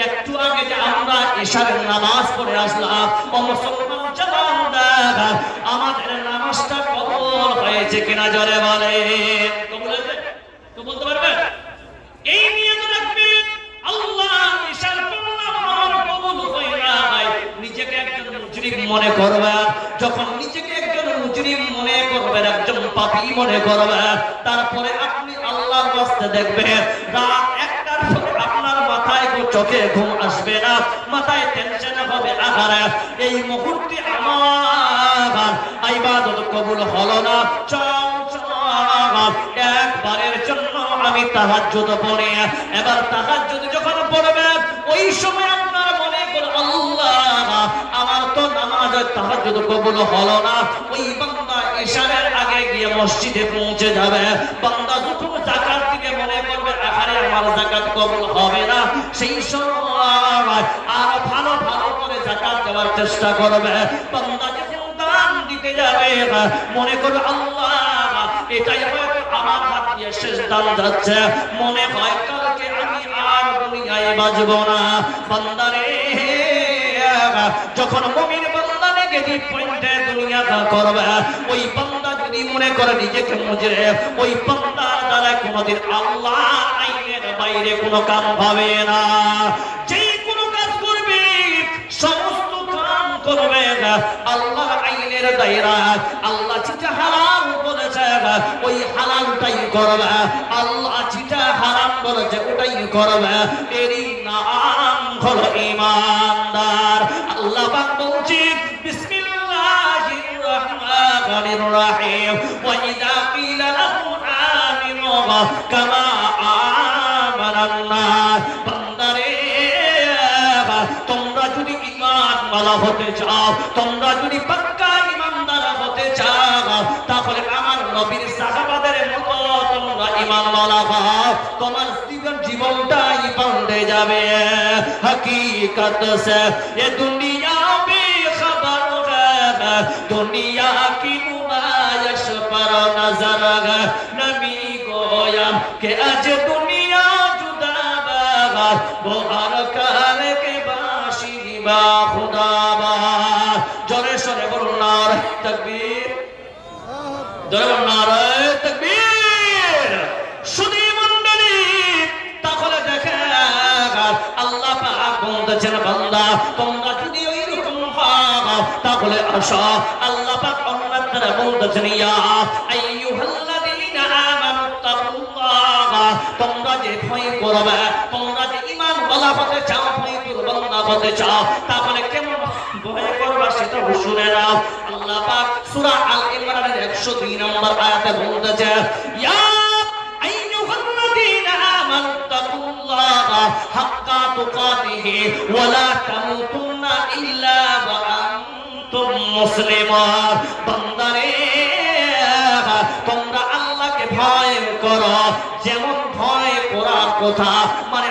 একটু আগে যে আমরা ইশারের নামাজ পড়ে আসলাম, ও মুসলমান জবান দেখ আমাদের নামাজটা কবুল হয়েছে কিনা জোরে বলে। কবুল হয়েছে তো বলতে পারবেন? এই নিয়ত রাখবেন আল্লাহ ইশার পড়লাম আমার কবুল হয় না, নিজেকে একজন মুজরিম মনে করবে। যখন নিজেকে একজন মুজরিম মনে করবেন, একজন পাপী মনে করবেন, তারপরে আপনি আল্লাহর রাস্তা দেখবেন রাত 1টার পরে আপনার মাথায় চোখে ঘুম আসবে না, মাথায় টেনশন হবে আহারে এই মুহূর্তে আমার ইবাদত কবুল হলো না, চল একবারের জন্য আমি তাহাজ্জুদ পড়ি। এবার তাহাজ্জুদ যখন পড়বেন ওই সময় আপনার মনে করে আল্লাহ আমার তো নামাজ তাহাজ্জুদ কবুল হলো না, ওই বান্দা ইশারের আগে গিয়ে মসজিদে পৌঁছে যাবে। বান্দা যখন যাকাত দিকে মনে করবে আরে আমার যাকাত কবুল হবে না, সেই সময় আর ভালো ভালো করে যাকাত দেওয়ার চেষ্টা করবে। বান্দা যখন দান দিতে যাবে মনে করবে আল্লাহ এটাই হয়তো আমার হাত দিয়ে শেষ দান যাচ্ছে, মনে হয় কালকে আমি আর দুনিয়ায় বাঁচব না। বান্দারে যখন মুমিন বান্দা নেগেটিভ পয়েন্টে দুনিয়াটা করবে, ওই বান্দা যদি মনে করে নিজেকে মুজরে, ওই বান্দার দ্বারা কোনোদিন আল্লাহ আইনের বাইরে কোনো কাম হবে না। যেই কোনো কাজ করবে সমস্ত কাম করবে আল্লাহ আইনের দায়রা, আল্লাহ যেটা হারাম বলেছে ওই হারামটাই করবে, আল্লাহ যেটা হারাম বলেছে ওটাই করবে। এরই নাম হলো ঈমানদার। আল্লাহ পাক বলছেন বিসমিল্লাহির রাহমানির রাহিম ওয়া ইযা কিলা লাহুম আমিনু কামা আমানান নাস। বান্দারে তোমরা যদি ঈমানওয়ালা হতে চাও, তোমরা যদি পাক্কা ঈমানদার হতে চাও, তাহলে আমার নবীর সাহাবাদের মতো তোমরা ঈমানওয়ালা হও, তোমার জীবনটাই পাল্টে যাবে। हकीकत से ये दुनिया बेखबर है, दुनिया की नुमाइश पर नजर है। नबी गोया के आज दुनिया जुदा बागा, वो हर कार के बाशी बा खुदा बा। जोरे सोरे बोलो नारे तकबीर, जोरे बोलो नारे तकबीर। सुधी मंडली ताकले देखे আল্লাহ পাক বলতেছেন বান্দা তোমরা যদি ওইরকম হও তাহলে আসো। আল্লাহ পাক অন্যের দ্বারা বলতেছেন ইয়া আইয়ুহাল্লাযীনা আমানু তাকুল্লাহ, তোমরা যে ভয় করবে, তোমরা যে ঈমানওয়ালা হতে চাও, ভয়কুর বান্দা হতে চাও, তাহলে কেমন ভয় করবে সেটা শুনে নাও। আল্লাহ পাক সূরা আল ইমরানের 102 নম্বর আয়াতে বলতেছে ইয়া আইয়ুহাল্লাযীনা আমানু তাকুল্লাহ হাক্কা তুকাতিহি ওয়া লা তামুতুন্না ইল্লা ওয়া আনতুম মুসলিমুন। বান্দারে তোমরা আল্লাহকে ভয় করো যেমন ভয় করার কথা, মানে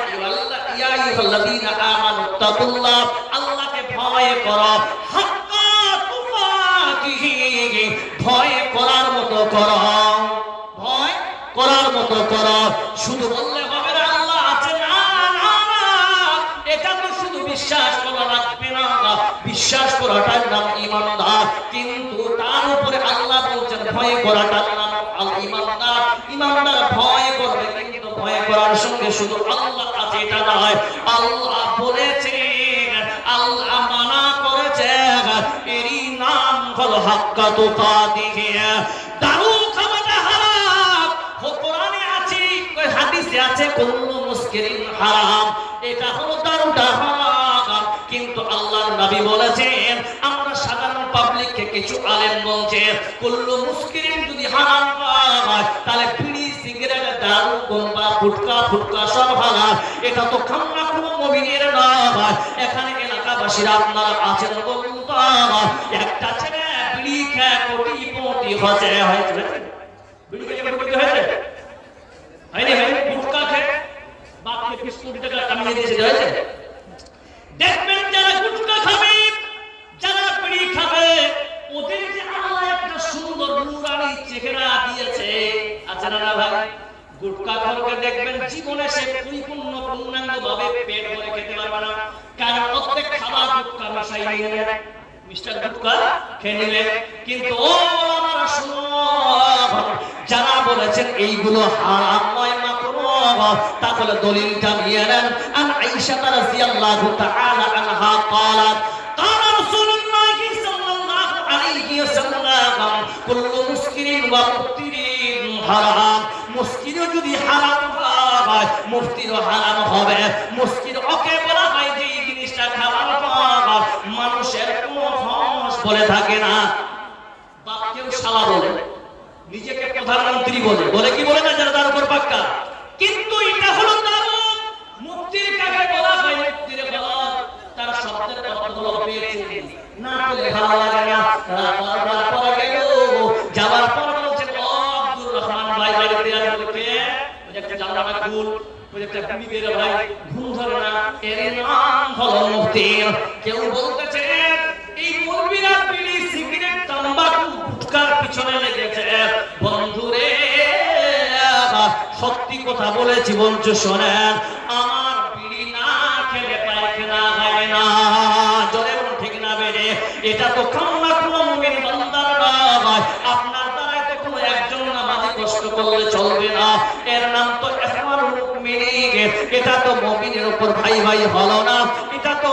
ইয়া আইয়ুহাল্লাযীনা আমানু তাকুল্লাহ আল্লাহকে ভয় করো, হাক্কা তুকাতিহি ভয় করার মতো করো, ভয় করার মতো করো। শুধু বললে হবে না আল্লাহ আছে, না না না, এটা তো শুধু বিশ্বাস করা লাগবে না, বিশ্বাস করাটার নাম ঈমানদার, কিন্তু তার উপরে আল্লাহ বলছেন ভয় করাটার নাম আল ঈমানদার। ঈমানদার ভয় করবে, কিন্তু ভয় করার সঙ্গে শুধু আল্লাহ আছে এটা নয়, আল্লাহ বলেছেন, আল্লাহ মানা করেছেন, এরই নাম হলো হাক্কা তুকাতিহি। দারু খাওয়াটা হারাম, কোরআনে আছে, হাদিসে আছে কুল্লু মুসকিরিন হারাম, এটা হলো দারুটা হারাম, কিন্তু আল্লাহর নবী বলেছেন আমরা সাধারণ পাবলিককে কিছু আলেম বলছে কুল্লু মুস্কিরিন যদি হারাম হয় তাহলে বিড়ি সিগারেট দারু গোম্বা ফুটকা সব হালাল। এটা তো খামনাখুরো মুমিনের নয়। এখানে এলাকাবাসীরা আপনারা আছেন বলুন তো একটা ছেলে বিড়ি খেয়ে কোটিপতি হয়েছে বিড়ি খেয়ে কোটিপতি হয়েছে হয়নি ফুটকা খেয়ে বাপকে 20 কোটি টাকা কামিয়ে দিয়েছে হয়েছে। দেখবেন যারা গুটকা খাবে যারা বিড়ি খাবে ওদের যে আল্লাহ একটা সুন্দর নুরানি চেহারা দিয়েছে আছে না ভাই। গুটকা খাওয়াকে দেখবেন জীবনে সে পরিপূর্ণ পূর্ণাঙ্গ ভাবে পেট ভরে খেতে পারবে না, কারণ প্রত্যেক খাবার গুটকা মিশাই নিয়ে মিস্টার গুটকা খেয়ে নিলেন। কিন্তু ও আমার শুনো, যারা বলেছেন এইগুলো হারাম নয় মাকরুহ তাহলে দলিলটা নিয়ে নেন। আন আয়েশা রাদিয়াল্লাহু তাআলা আনহা قالت قال رسول الله صلى الله عليه وسلم كل مسكر ومفتر حرام। মুস্কিরও যদি হারাম হয় মুফতিরও হারাম হবে। মুস্কির ওকে বলা হয় যে এই জিনিসটা খাবার পর মানুষের কোনো হস বলে থাকে না। বাপকেও শালা বলে, নিজেকে প্রধানমন্ত্রী বলে কি বলে না যারা তার উপর পাক্কা। কিন্তু এটা হলো দারুণ। মুফতির কাকে বলা হয়? মুফতির বলা তার শব্দের অর্থ হলো পেয়েছে না বলে ভালো লাগে না। বারবার পড়া গেল যাওয়ার পর বলছেন ও আব্দুর রহমান ভাই বাড়িতে আসলে কে ওই একটা জানাটা খুল ওই একটা বিবি বের ভাই ঘুম ধরে না এর নাম হলো মুফতি। কেউ বলতেছে এই মুরবিরা বিড়ি সিগারেট তাম্বাকু গুটকার পিছনে লেগেছে। বন্ধুরে সত্যি কথা বলেছি বলছো শোনেন, আমার বিড়ি না খেলে পায়খানা হয় না। জোরে বলুন ঠিক না বেরে? এটা তো খামনাখুরো মুমিন বান্দার নয়। আপনার দ্বারা তো কোনো একজন নামাজি কষ্ট করলে চলবে না। এর নাম তো ইখওয়ানুল মুমিনিন। এটা তো মুমিনের উপর ভাই হলো না। এটা তো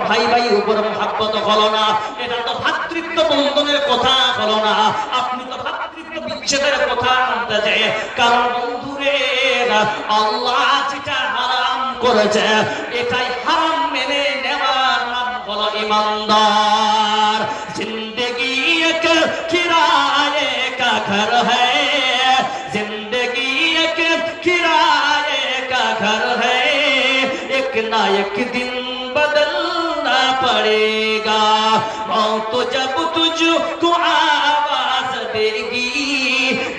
ভাই উপর মহব্বত হলো না। এটা তো ভাতৃত্ব বন্ধনের কথা হলো না। আপনি তো ভাতৃত্ব বিচ্ছেদের কথা আনতে চাই। কারণ বন্ধুরে আল্লাহ যেটা হারাম করেছে এটাই হারাম মেনে নেওয়ার নাম হলো ইমানদার। জিন্দেগি এক কিরায়ে কা ঘর হ্যায়, জিন্দেগি এক কিরায়ে কা ঘর হ্যায়, এক না এক দিন बदलना पड़ेगा। मौत जब तुझको आवाज देगी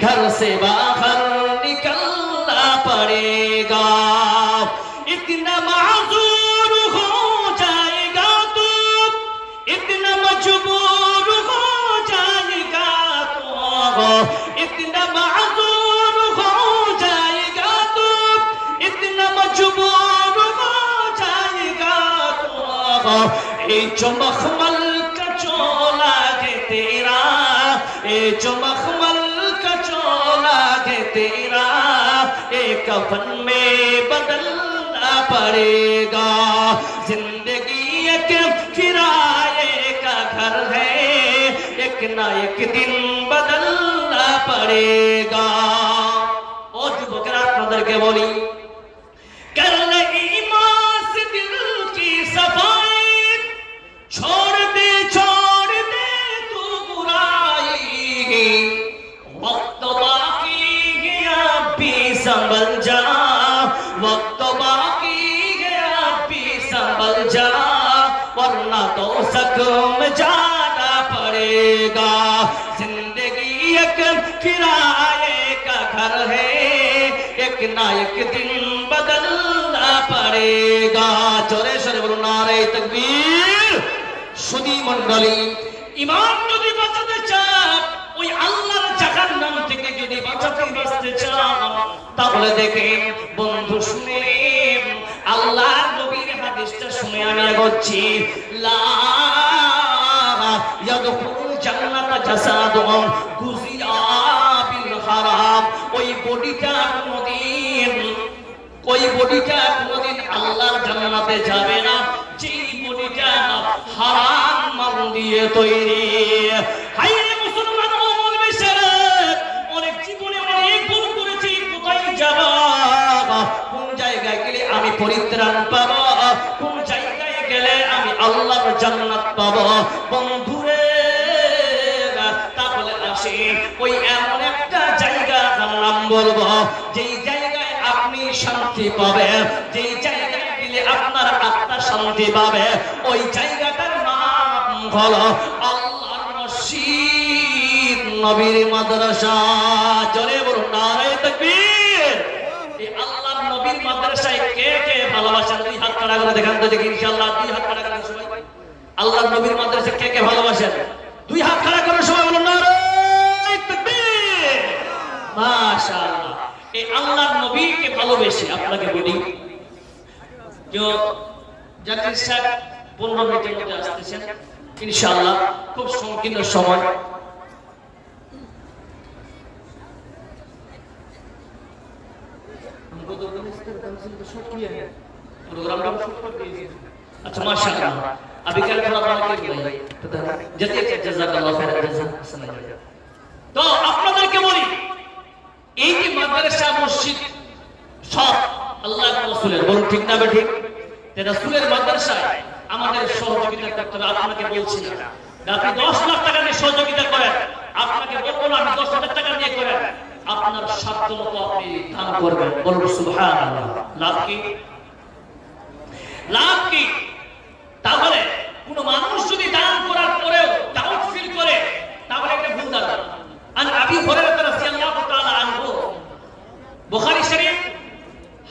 घर से बाहर निकलना पड़ेगा। इतना माजूर हो जाएगा तू, इतना मजबूर हो जाएगा तू, इतना माजूर हो जाएगा तू, इतना मजबूर ए जो मखमल का चोला है तेरा, ए जो मखमल का चोला है तेरा, एक कफन में बदलना पड़ेगा। जिंदगी एक किराए का घर है, एक ना एक दिन बदलना पड़ेगा। ओ যুবকেরা আপনাদেরকে বলি, कर ले ईमान से दिल की सफाई, छोड़ दे तू बुराई, वक्त बाकी है अब भी संभल जा, वक्त बाकी है अब भी संभल जा, वरना तो सकम जाना पड़ेगा। जिंदगी एक किराए का घर है, एक ना एक दिन बदलना पड़ेगा। जोरे शोरे बोलो नारे तकबीर। সুধী মণ্ডলী, ঈমান যদি বাঁচাতে চান, ওই আল্লাহর জাহান্নাম থেকে যদি বাঁচতে চান, তাহলে দেখেন বন্ধু শুনেন আল্লাহর নবীর হাদিসটা শুনে আমি এগোচ্ছি। লা ইয়াদখুলুল জান্নাতা জাসাদুন গুযিয়া বিল হারাম। ওই বডিটা কোনদিন আল্লাহর জান্নাতে যাবে না যেই বডিটা হারাম মাল দিয়ে তৈরি। হায়রে মুসলমান ও মুমিন সারাত, অনেক জীবনে অনেক ভুল করেছি, কোথায় যাব, কোন জায়গায় গেলে আমি পরিত্রাণ পাবো, কোন জায়গায় গেলে আমি আল্লাহর জান্নাত পাবো। বন্ধুরে তাহলে আসি ওই এমন একটা জায়গার নাম বলবো, যেই জায়গায় আপনি শান্তি পাবেন, যেই জায়গায় গেলে আপনার আত্মা শান্তি পাবে, ওই জায়গাটার নাম হলো আল্লাহর মসজিদ, নবীর মাদ্রাসা। জোরে বলুন নারে তাকবীর। এই আল্লাহর নবীর মাদ্রাসায় কে কে ভালোবাসেন? দুই হাত খাড়া করে দেখান তো দেখি, ইনশাআল্লাহ দুই হাত খাড়া করে সবাই। আল্লাহর নবীর মাদ্রাসায় কে কে ভালোবাসেন? দুই হাত খাড়া করে সবাই বলুন নারে তাকবীর। মাশাআল্লাহ। এই আল্লাহর নবীকে ভালোবেসে আপনাকে বলি, যে জাতির সাহেব 15 মিনিটের মধ্যে আসতেছেন ইনশাআল্লাহ, খুব সংকীর্ণ সময়। अच्छा माशाअल्लाह, अभी क्या थोड़ा बड़ा के भाई जल्दी जजाकल्लाह खैर जजा। तो আপনাদেরকে বলি, এই যে মাদ্রাসা মসজিদ সব আল্লাহর রাসূলের, বলুন ঠিক না বেঠিক? তে রাসূলের মাদ্রাসায় আমাদের সহযোগিতা করতে হবে। আপনাকে বলছি না আপনি 10 লাখ টাকা দিয়ে সহযোগিতা করেন, আপনাকে বলবো না আপনি 10,000 টাকা দিয়ে করেন, আপনার সাধ্য মতো আপনি দান করবেন। বলুন সুবহানাল্লাহ। লাভ কি? লাভ কি? তাহলে কোন মানুষ যদি দান করার পরেও ডাউট ফিল করে, তাহলে এটা ভুল দান। আন আবি হুরায়রা রাদিয়াল্লাহু তাআলা আনহু, বুখারী শরীফ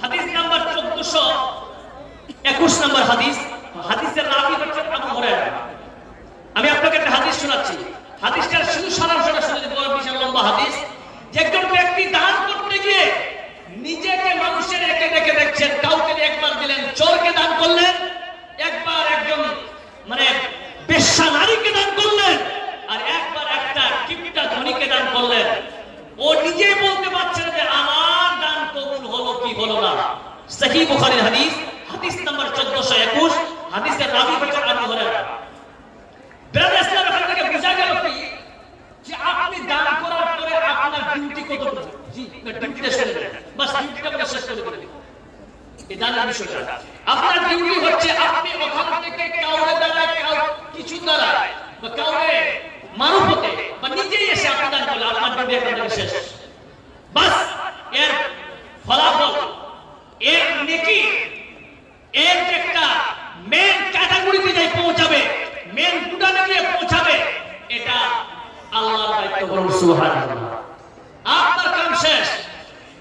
হাদিস নাম্বার 1421 নম্বর হাদিস। হাদিসের রাবি হচ্ছেন আবু হুরায়রা। আমি আপনাকে একটা হাদিস শোনাচ্ছি, হাদিসটার শুধু সারাংশটা শুনে দিতে পারবো। বিশাল লম্বা হাদিস। যে একজন ব্যক্তি দান করতে গিয়ে নিজেকে মানুষের একে দেখে দেখছেন, কাউকে একবার দিলেন, চোরকে দান করলেন, একবার একজন মানে বেশ্যা নারীকে দান করলেন, আর একবার একটা কিপটা ধনীকে দান করলেন, ও নিজেই বলতে পারছে না যে আমার দান কবুল হলো কি হলো না। সহিহ বুখারীর হাদিস, হাদিস নাম্বার 1421। হাদিসের রাবি হচ্ছেন আবু হুরায়রা। ব্রাদার ইসলাম এখান থেকে বোঝা গেল কি, যে আপনি দান করার পরে আপনার ডিউটি কতটুকু? জি, ডিউটিটা শুনে নেন, বাস ডিউটিটা আমরা শেষ করে দেব। এই দানের বিষয়টা আপনার ডিউটি হচ্ছে, আপনি ওখান থেকে কাউরে দ্বারা কিছু দ্বারা বা কাউরে মারফতে বা নিজেই এসে আপনি দান করলে আপনার ডিউটি এখান থেকে শেষ। বাস এর ফলাফল, এর নেকি, এর একটা মেন ক্যাটাগরিতে যাই পৌঁছাবে, মেন গুডানে গিয়ে পৌঁছাবে, এটা আল্লাহর দায়িত্ব। বলুন সুবহানাল্লাহ। আপনার কাম শেষ।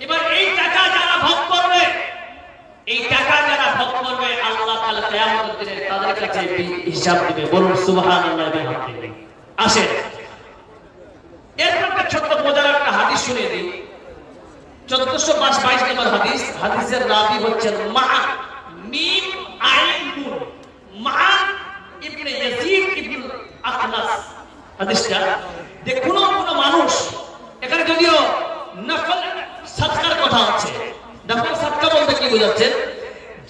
এবার এই টাকা যারা ভোগ করবে, এই টাকা যারা ভোগ করবে, আল্লাহ তাআলা কিয়ামতের দিনে তাদের কাছে হিসাব দিবে। বলুন সুবহানাল্লাহ। আসেন এরপর একটা ছোট্ট মজার একটা হাদিস শুনিয়ে দিই। 1422 নম্বর হাদিস। হাদিসের রাবি হচ্ছেন মাআন, মিম আইন নুন, মাআন ইবনে ইয়াজিদ ইবনে আখনাস। হাদিসটা যে কোন মানুষ, এখানে যদিও নফল সাদকার কথা আছে, নফল সাদকা বলতে কি বোঝাচ্ছেন?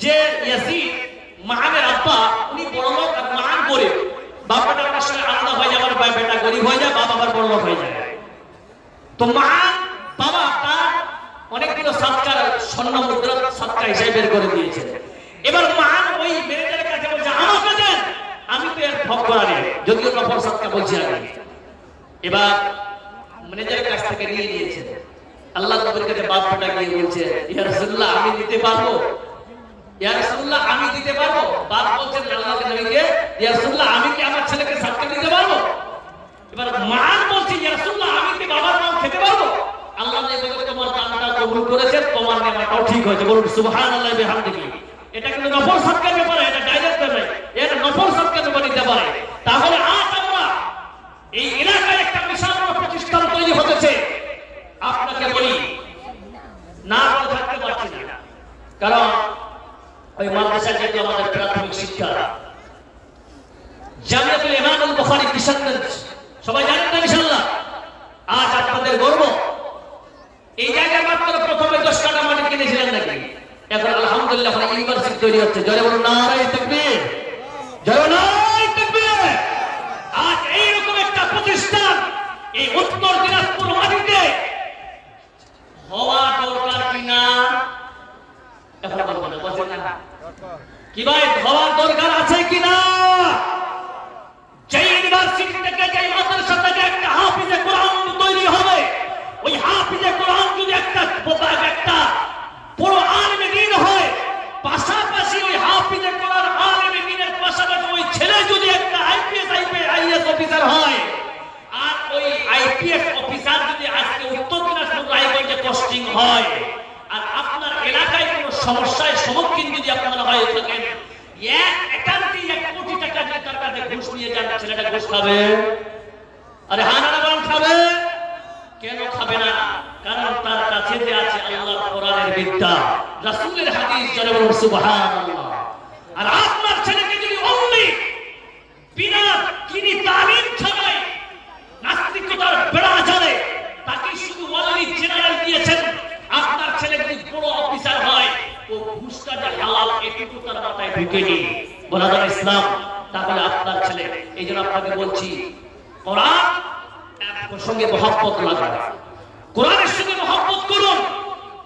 যে ইয়াজিদ মাআনের আব্বা উনি বড় লোক আর মাআন গরিব, বাবাটা আমার সঙ্গে আলাদা হয়ে যায়, আমার বেটা গরিব হয়ে যায়, বাবা আবার বড় লোক হয়ে যায়। তো মাআন বাবা তার অনেকগুলো সাদকার স্বর্ণ মুদ্রা সাদকা হিসেবে বের করে দিয়েছে। এবার মাআন ওই ম্যানেজারের কাছে বলছে আমাকে দেন, আমি তো এর ভোগ করা নেই, যদিও নফল সাদকা বলছি আগে। এবার ম্যানেজারের কাছ থেকে নিয়ে নিয়েছে। আল্লাহ নবীর কাছে বাপ বেটা গিয়ে বলছে ইয়া রাসূলুল্লাহ আমি দিতে পারবো, ইয়া রাসূলুল্লাহ আমি দিতে পারবো। বাপ বলছেন আল্লাহর নবীকে ইয়া রাসূলুল্লাহ আমি কি আমার ছেলেকে সাদকা দিতে পারবো? এবার মাআন বলছে ইয়া রাসূলুল্লাহ আমি কি বাবার নাম খেতে পারবো? আল্লাহ নবী বলে তোমার দানটা কবুল করেছেন, তোমার নেমাটাও ঠিক হয়েছে। বলুন সুবহানাল্লাহ বিহামদিহি। এটা কিন্তু নফল সাদকার ব্যাপারে, এটা ডাইরেক্ট নয়, এটা নফল সাদকার ব্যাপারে নিতে পারে। তাহলে আজ আমরা এই এলাকায় একটা বিশাল প্রতিষ্ঠান তৈরি হতেছে। আপনাকে বলি না বলে থাকতে পারছি না, কারণ ওই মাদ্রাসা যেহেতু আমাদের প্রাথমিক শিক্ষা, জামিয়াতুল ইমাম আল বুখারী কিশোরগঞ্জ, সবাই জানেন না ইনশাআল্লাহ। আজ আপনাদের গর্ব, এই জায়গায় মাত্র প্রথমে 10 কাঠা মাটি কিনেছিলেন নাকি? এখন আলহামদুলিল্লাহ ইউনিভার্সিটি তৈরি হচ্ছে। জোরে বলুন নারে তাকবীর, জোরে নারে তাকবীর। আজ এইরকম একটা প্রতিষ্ঠান এই উত্তর দিনাজপুর মাটিতে হওয়া দরকার কিনা এখন বলবো না, বলছেন না কি ভাই হওয়ার দরকার আছে কিনা? যে ইউনিভার্সিটি থেকে যে মাদ্রাসা থেকে একটা হাফিজে কোরআন তৈরি হবে, ওই হাফিজে কোরআন যদি একটা পুরো আলেমে দ্বীন হয়, পাশাপাশি ওই হাফিজে কোরআন আলেমে দ্বীনের পাশাপাশি ওই ছেলে যদি একটা আইএস অফিসার হয়, আর ওই আইপিএস অফিসার যদি আজকে উত্তর দিনাজপুর রায়গঞ্জে পোস্টিং হয়, আর আপনার এলাকায় কোনো সমস্যায় সম্মুখীন যদি আপনারা হয়ে থাকেন, একান্তি 1 কোটি টাকা যদি তার কাছে ঘুষ নিয়ে যান, ছেলেটা ঘুষ খাবে? আরে হানারা বরং খাবে। কেন খাবে না? কারণ তার কাছে যে আছে আল্লাহর কোরআনের বিদ্যা, রাসূলের হাদিস, যারা বলেন সুবহানাল্লাহ। আর আপনার ছেলেকে যদি অনলি বিনা কিনি তালিম ছাড়াই নাস্তিকতার বেড়া জানে, তাকে শুধু ওয়ালি জেনারেল দিয়েছেন, আপনার ছেলে যদি বড় অফিসার হয়, ও ঘুষটা যে হালাল এটুকু তার মাথায় ঢুকেনি, বলাদার ইসলাম, তাহলে আপনার ছেলে। এই জন্য আপনাকে বলছি, কোরআন সঙ্গে মহব্বত লাগান, কোরআনের সঙ্গে মহব্বত করুন।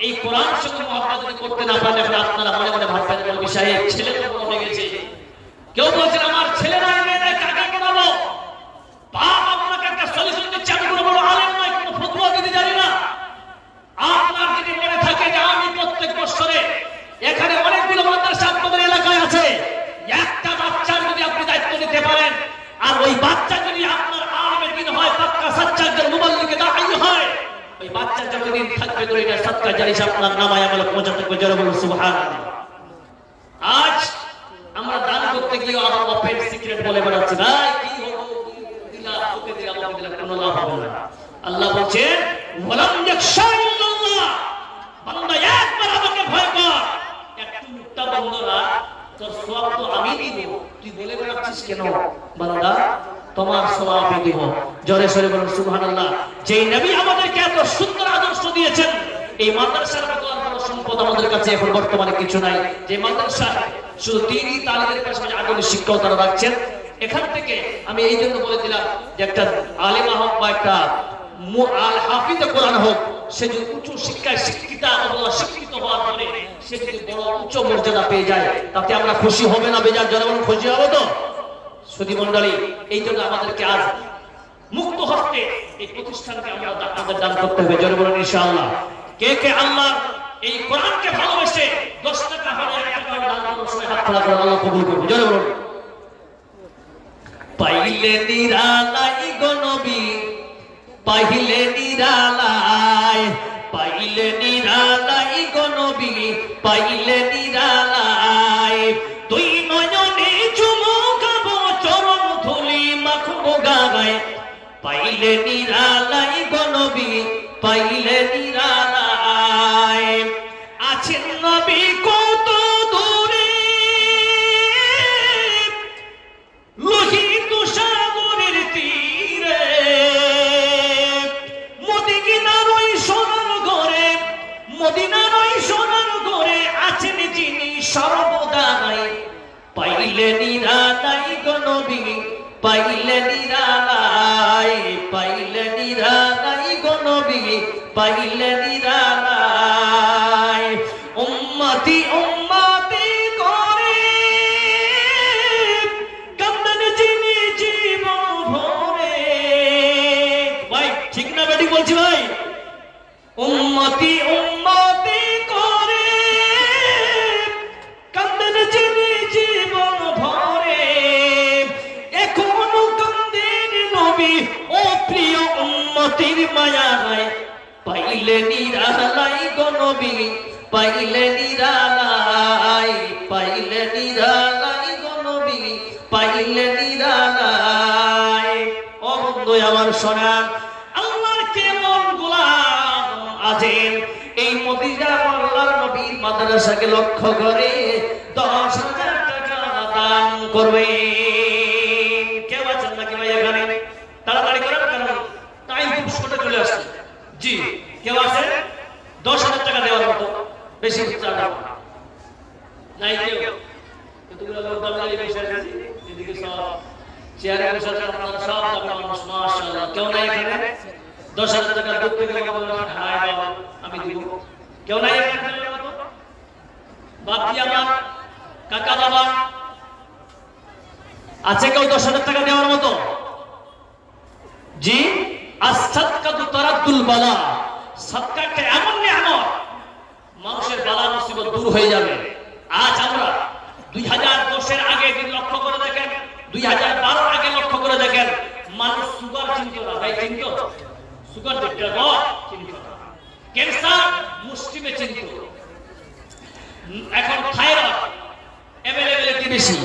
এই কোরআনের সঙ্গে মহব্বত যদি করতে না পারলে আপনারা মনে মনে ভাববেন মৌলভী সাহেব ছেলে তো বড় হয়ে গেছে। কেউ বলছেন আমার ছেলে নাই মেয়ে নাই, কাকে পড়াবো? বাপ আপনাকে একটা সলিউশন দিচ্ছে, আমি কোনো বড় আলেম নয়, কোনো ফতোয়া দিতে জানি না। আপনার যদি মনে থাকে যে আমি প্রত্যেক বছরে এখানে অনেকগুলো মাদ্রাসা আপনাদের এলাকায় আছে, একটা বাচ্চার যদি আপনি দায়িত্ব নিতে পারেন, আর ওই বাচ্চা যদি আপনার আলেমের দিন হয়, পাক্কা সাচ্চা একজন মুবাল্লিগে দাঈ হয়, ওই বাচ্চা যতদিন থাকবে তো এটা সাদকা জারি আপনার নামায় আমলে পৌঁছাতে হবে। জোরে বলুন সুবহানাল্লাহ। আজ আমরা দান করতে গিয়ে আবার ওপেন সিক্রেট বলে বেড়াচ্ছি, ভাই কি হলো, দিলা ওকে দিলা আমাকে দিলা, কোনো লাভ হবে না। আল্লাহ বলেন ওয়ালাম ইয়াখশা ইল্লাল্লাহ, বান্দা একবার আমাকে ভয় কর। একটু মুখটা বন্ধ রাখ, তোর সওয়াব তো আমি দিব, তুই বলে বেড়াচ্ছিস কেন? বান্দা তোমার সওয়াব আমি দিব। জোরে সরে বলুন সুবহানাল্লাহ। যেই নবী আমাদেরকে এত সুন্দর আদর্শ দিয়েছেন, এই মাদ্রাসার মতো আর কোনো সম্পদ আমাদের কাছে এখন বর্তমানে কিছু নাই। যে মাদ্রাসা শুধু তিনই তালিমের পাশাপাশি আধুনিক শিক্ষাও তারা রাখছেন। এখান থেকে আমি এই জন্য বলে দিলাম যে একটা আলেমা হোক বা একটা হাফিজে কোরআন হোক, সে যদি উচ্চ শিক্ষায় শিক্ষিত হওয়ার পরে সে যদি বড় উচ্চ মর্যাদা পেয়ে যায়, তাতে আমরা খুশি হবে না? বেজার জনগণ খুশি হবে তো? সুধী মণ্ডলী, এই জন্য আমাদেরকে আজ মুক্ত হস্তে এই প্রতিষ্ঠানকে আমাদের দান করতে হবে। জোরে বলুন ইনশাআল্লাহ। কে কে আল্লাহ এই কোরআনকে ভালোবেসে 10 টাকা হলে 1 টাকা দান করুন, সবাই হাত খোলা করে আল্লাহ কবুল করবে। জোরে বলুন। পাইলে নিরালাই গো নবী, পাইলে নিরালাই, পাইলে নিরালাই গো নবী, পাইলে নিরালাই, তুই নয়নে চুমুকাবো, চরণ ধুলি মাখবো গায়, পাইলে নিরালাই গো নবী, পাইলে নিরালাই। আছেন নবী কত দূরে, লোহিত সাগরের তীরে, মদিনার ওই সোনার ঘরে, মদিনার ওই সোনার ঘরে আছেন যিনি সর্বদাই, পাইলে নিরালাই গো নবী, পাইলে নিরালাই, পাইলে নিরালাই গো নবী, পাইলে নিরালাই। উম্মতি উম্মতি করে কান্দেন যিনি জীবন ভরে। ভাই ঠিক না বেটি বলছি ভাই? উম্মতি উম্মতি করে কান্দেন যিনি জীবন ভরে, এখনো কান্দেন নবী ও প্রিয় উম্মতির মায়ায়, পাইলে নিরালাই গো নবী, পাইলে নিরালাই, পাইলে নিরালাই গো নবী, পাইলে নিরালাই। ও বন্ধু আমার শোনান, আল্লাহর কেমন গোলাম আছেন, এই মদিনা আল্লাহর নবীর মাদ্রাসাকে লক্ষ্য করে 10,000 টাকা দান করবে। কেউ আছেন নাকি ভাই এখানে? তাড়াতাড়ি করেন, কারণ টাইম খুব শর্টে চলে আসছে। জি, কেউ আছে 10,000 টাকা দেওয়ার মতো? বেশি নাই কেউ? কতগুলো লোক দাঁড়িয়ে বসে আছে, এদিকে সব চেয়ারে বসে আছেন, আপনারা সব দামি মানুষ, মাশাআল্লাহ। কেউ নাই এখানে 10,000 টাকা দুধ থেকে লাগা বলেন হায় বাবা আমি দিব? কেউ নাই এখানে? বাদ দিয়ে আমার কাকা বাবা আছে কেউ 10,000 টাকা দেওয়ার মতো? জি, as-সাদকাতু তারাদ্দুল বালা। সাদকা একটা এমন নিয়ামত, মানুষের বালা মুসিবত দূর হয়ে যাবে। আজ আমরা 2010 এর আগে যদি লক্ষ্য করে দেখেন, 2012 আগে লক্ষ্য করে দেখেন, মানুষ সুগার চিনত না। ভাই চিনত? সুগার চিনত না, ক্যান্সার মুষ্টিমে চিনত। এখন থাইরয়েড অ্যাভেলেবিলিটি বেশি।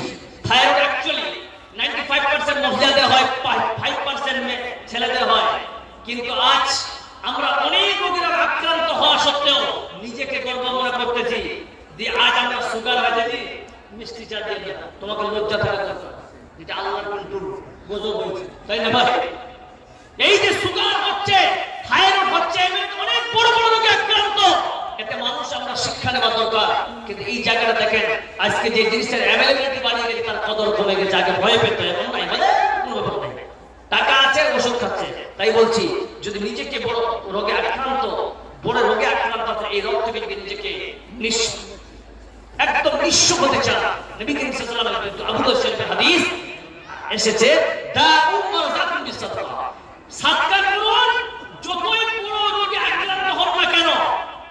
থাইরয়েড অ্যাকচুয়ালি 95% মহিলাদের হয়, 5% ছেলেদের হয়। কিন্তু আজ আমরা অনেক রোগীরা আক্রান্ত হওয়া সত্ত্বেও নিজেকে গর্ব মনে করতেছি যে আজ আমরা সুগার হয়ে যাচ্ছি মিষ্টি চা দিয়ে। তোমাকে লজ্জা থাকা দরকার, যেটা আল্লাহর কন্ট্রোল গজব হয়েছে, তাই না ভাই? এই যে সুগার হচ্ছে, থাইরয়েড হচ্ছে, অনেক বড় বড় রোগে আক্রান্ত, এতে মানুষ আমরা শিক্ষা নেওয়া দরকার। কিন্তু এই জায়গাটা দেখেন, আজকে যে জিনিসটার অ্যাভেলেবিলিটি বাড়িয়ে গেছে তার কদর কমে গেছে। আগে ভয় পেতে এমন নাই, মানে কোনো ব্যাপার নাই, টাকা আছে ওষুধ খাচ্ছে। তাই বলছি, যদি নিজেকে বড় রোগে আক্রান্ত, বড় রোগে আক্রান্ত আছে, এই রোগ থেকে যদি নিজেকে একদম নিঃস্ব হতে চান, নবী করিম সাল্লাল্লাহু আলাইহি ওয়াসাল্লাম আবু দাউদ শরীফের হাদিস এসেছে, দাউম মারজাতুন বিসাদকা, সাদকা করুন, যতই বড় রোগে আক্রান্ত হন না কেন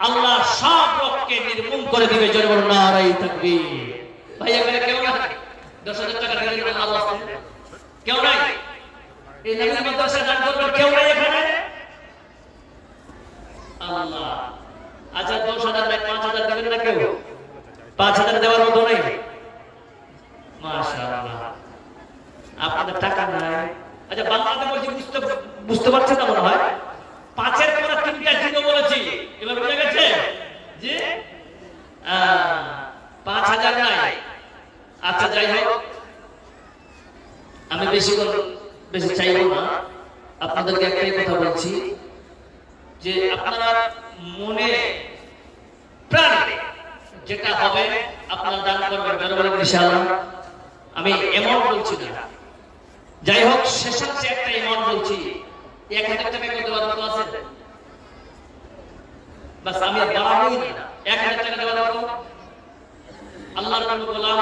আল্লাহ সব রোগকে নির্মূল করে দিবে। জোরে বলুন নারায়ে তাকবীর। ভাই এখানে কেউ না 10,000 টাকা দিবেন আল্লাহ রাস্তায়? কেউ নাই? এই নবীর মাদ্রাসা দান করবেন কেউ নাই এখানে? আল্লাহ। আচ্ছা 10,000 নাই, 5,000 দিবেন না কেউ? 5,000 দেওয়ার মতো নাই? মাশাআল্লাহ, আপনাদের টাকা নাই। আচ্ছা বাংলাতে বলছি, বুঝতে পারছেন না মনে হয়? 5-এর পরে 3টা জিরো বলেছি, এবার বুঝা গেছে যে 5,000 নাই। আচ্ছা যাই হোক, আমি বেশি চাইব না, আপনাদেরকে একটাই কথা বলছি যে আপনারা মনে প্রাণে যেটা হবে আপনারা দান করবেন, বরাবর ইনশাআল্লাহ। আমি এমন বলছি না, যাই হোক শেষাংশে একটা এমন বলছি, 1,000 টাকা করে দেওয়ার মতো আছে? বাস আমি আর বাড়াবোই না। 1,000 টাকা দেওয়ার মতো আল্লাহর নামে গোলাম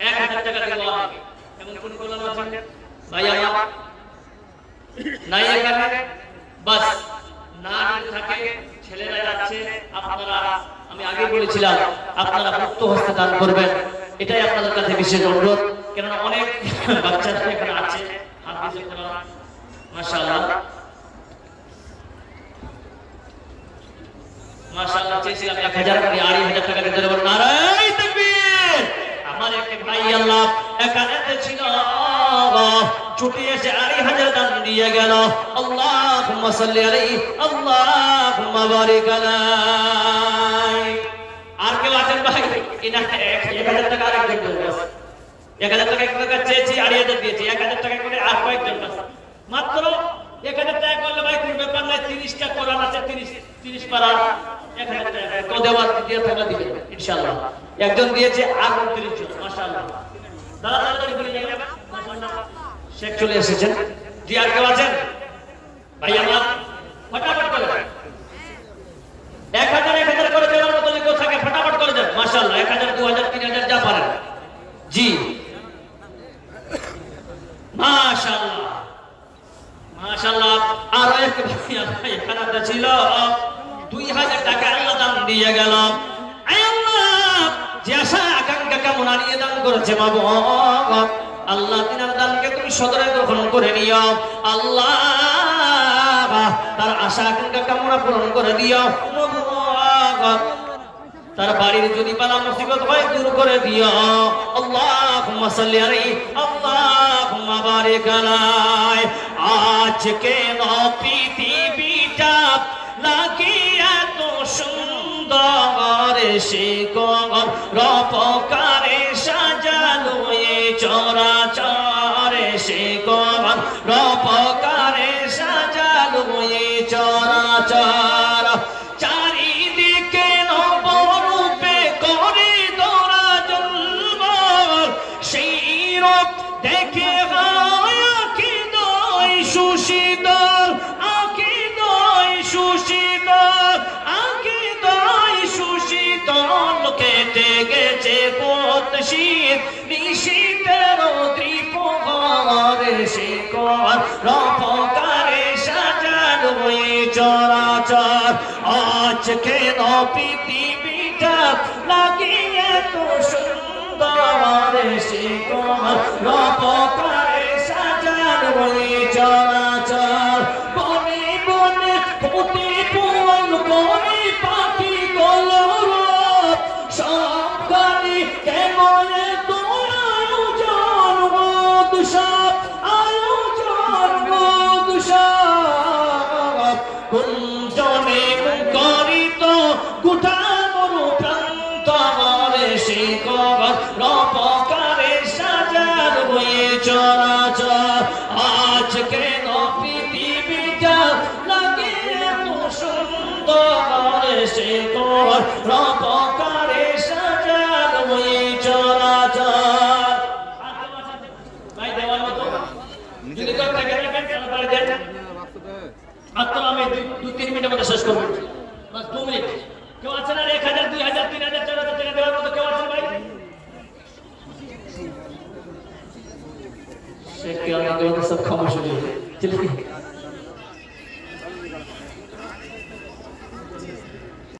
1,000 টাকা দেওয়া হবে এমন কোন গোলাম আছেন ভাই আমার? নাই এখানে? বাস না থাকে, ছেলেরা যাচ্ছে, আপনারা, আমি আগে বলেছিলাম আপনারা মুক্ত হস্তে দান করবেন, এটাই আপনাদের কাছে বিশেষ অনুরোধ। কেননা অনেক বাচ্চারা এখানে আছে, হাফেজ কোরআন মাশাআল্লাহ মাশাআল্লাহ, চেয়েছিলাম 1,000 করে, 2,500 টাকা দিতে দেব। নারায়ে তাকবীর। আমার এক ভাই আল্লাহ এখানেতে ছিল, ছুটি এসে 2,500 দান দিয়ে গেল। আল্লাহুম্মা সাল্লি আলাইহি, আল্লাহুম্মা বারিক আলাইহি। আর কেউ আছেন ভাই? কিনা 1,000 টাকা আরেকজন দেবে। 1,000 টাকা একটা চেয়েছি, 2,500 দিয়েছি, 1,000 টাকা করে আর কয়েকজন বাস। মাত্র 1,000 টাকা করলে ভাই কোনো ব্যাপার নাই, 30টা কোরআন আছে, 30 পারা 1,000 টাকা তো দেওয়ার দিয়ে থাকলে দিবেন ইনশাআল্লাহ। একজন দিয়েছে, আর 29 জন মাশাআল্লাহ। দাদা তাড়াতাড়ি করে যাবেন, মাশাআল্লাহ শেখ চলে এসেছেন। জি আর কেউ আছেন ভাই আমার? ফটাফট করে 1,000 করে দেওয়ার মতো কেউ থাকে, ফটাফট করে দেন মাশাআল্লাহ। 1,000 2,000 3,000 যা পারেন। জি মাশাআল্লাহ মাশাআল্লাহ। আর এক ভাই এখানে ছিল, 2,000 টাকা আল্লাহ দান দিয়ে গেল। আয় আল্লাহ, যে আশা আকাঙ্ক্ষা কামনা নিয়ে দান করেছে মাবুদ, আল্লাহ তিনার দানকে তুমি সদরে গ্রহণ করে নিও। আল্লাহ তার আশা আকাঙ্ক্ষা কামনা পূরণ করে দিও মাবুদ। তার বাড়ির যদি বালা মুসিবত হয় দূর করে দিও। আল্লাহুম্মা সাল্লি আলাইহি, আল্লাহুম্মা বারিক আলাইহি। আজকে পৃথিবীটা লাগে এত সুন্দর, সে গর রপকারে সাজালো এ চরাচরে, সে গর রপকারে সাজালো এ চরাচর। চারিদিকে নবরূপে করে দোরা জন্ম, সেই রূপ দেখে হয় আকীদায় সুশীতল, আকীদায় সুশীতল, আকীদায় সুশীতল। কেটে গেছে পথ শীত নিশীতের ত্রিপহারে সে কর রপকারে সাজানো এই চরাচর আজ কেন পৃথিবীটা লাগে এত সুন্দর সে কর রপকারে সাজানো এই চরাচর বনে বনে ফুটে ফুল করে পাখি কলরব সবখানে কেমন তোর আয়োজন মধুসব আয়োজন মধুসব কুঞ্জনে মুখরিত গোটা মরু প্রান্তরে সে কর রপকারে সাজার হয়ে চরাচর আজ কেন পৃথিবীটা লাগে এত সুন্দর সে কর রপকারে সাজার হয়ে চরাচর ভাই দেওয়ার মতো যদি কেউ থাকে দেখেন কেন পারে দেন মাত্র আমি 2-3 মিনিটের মধ্যে শেষ করবো বাস 2 মিনিট কেউ আছেন আর 1000 2000 3000 4000 টাকা দেওয়ার মতো কেউ আছেন ভাই সে কেউ না কেউ সব খামোশ হয়ে যাবে চলে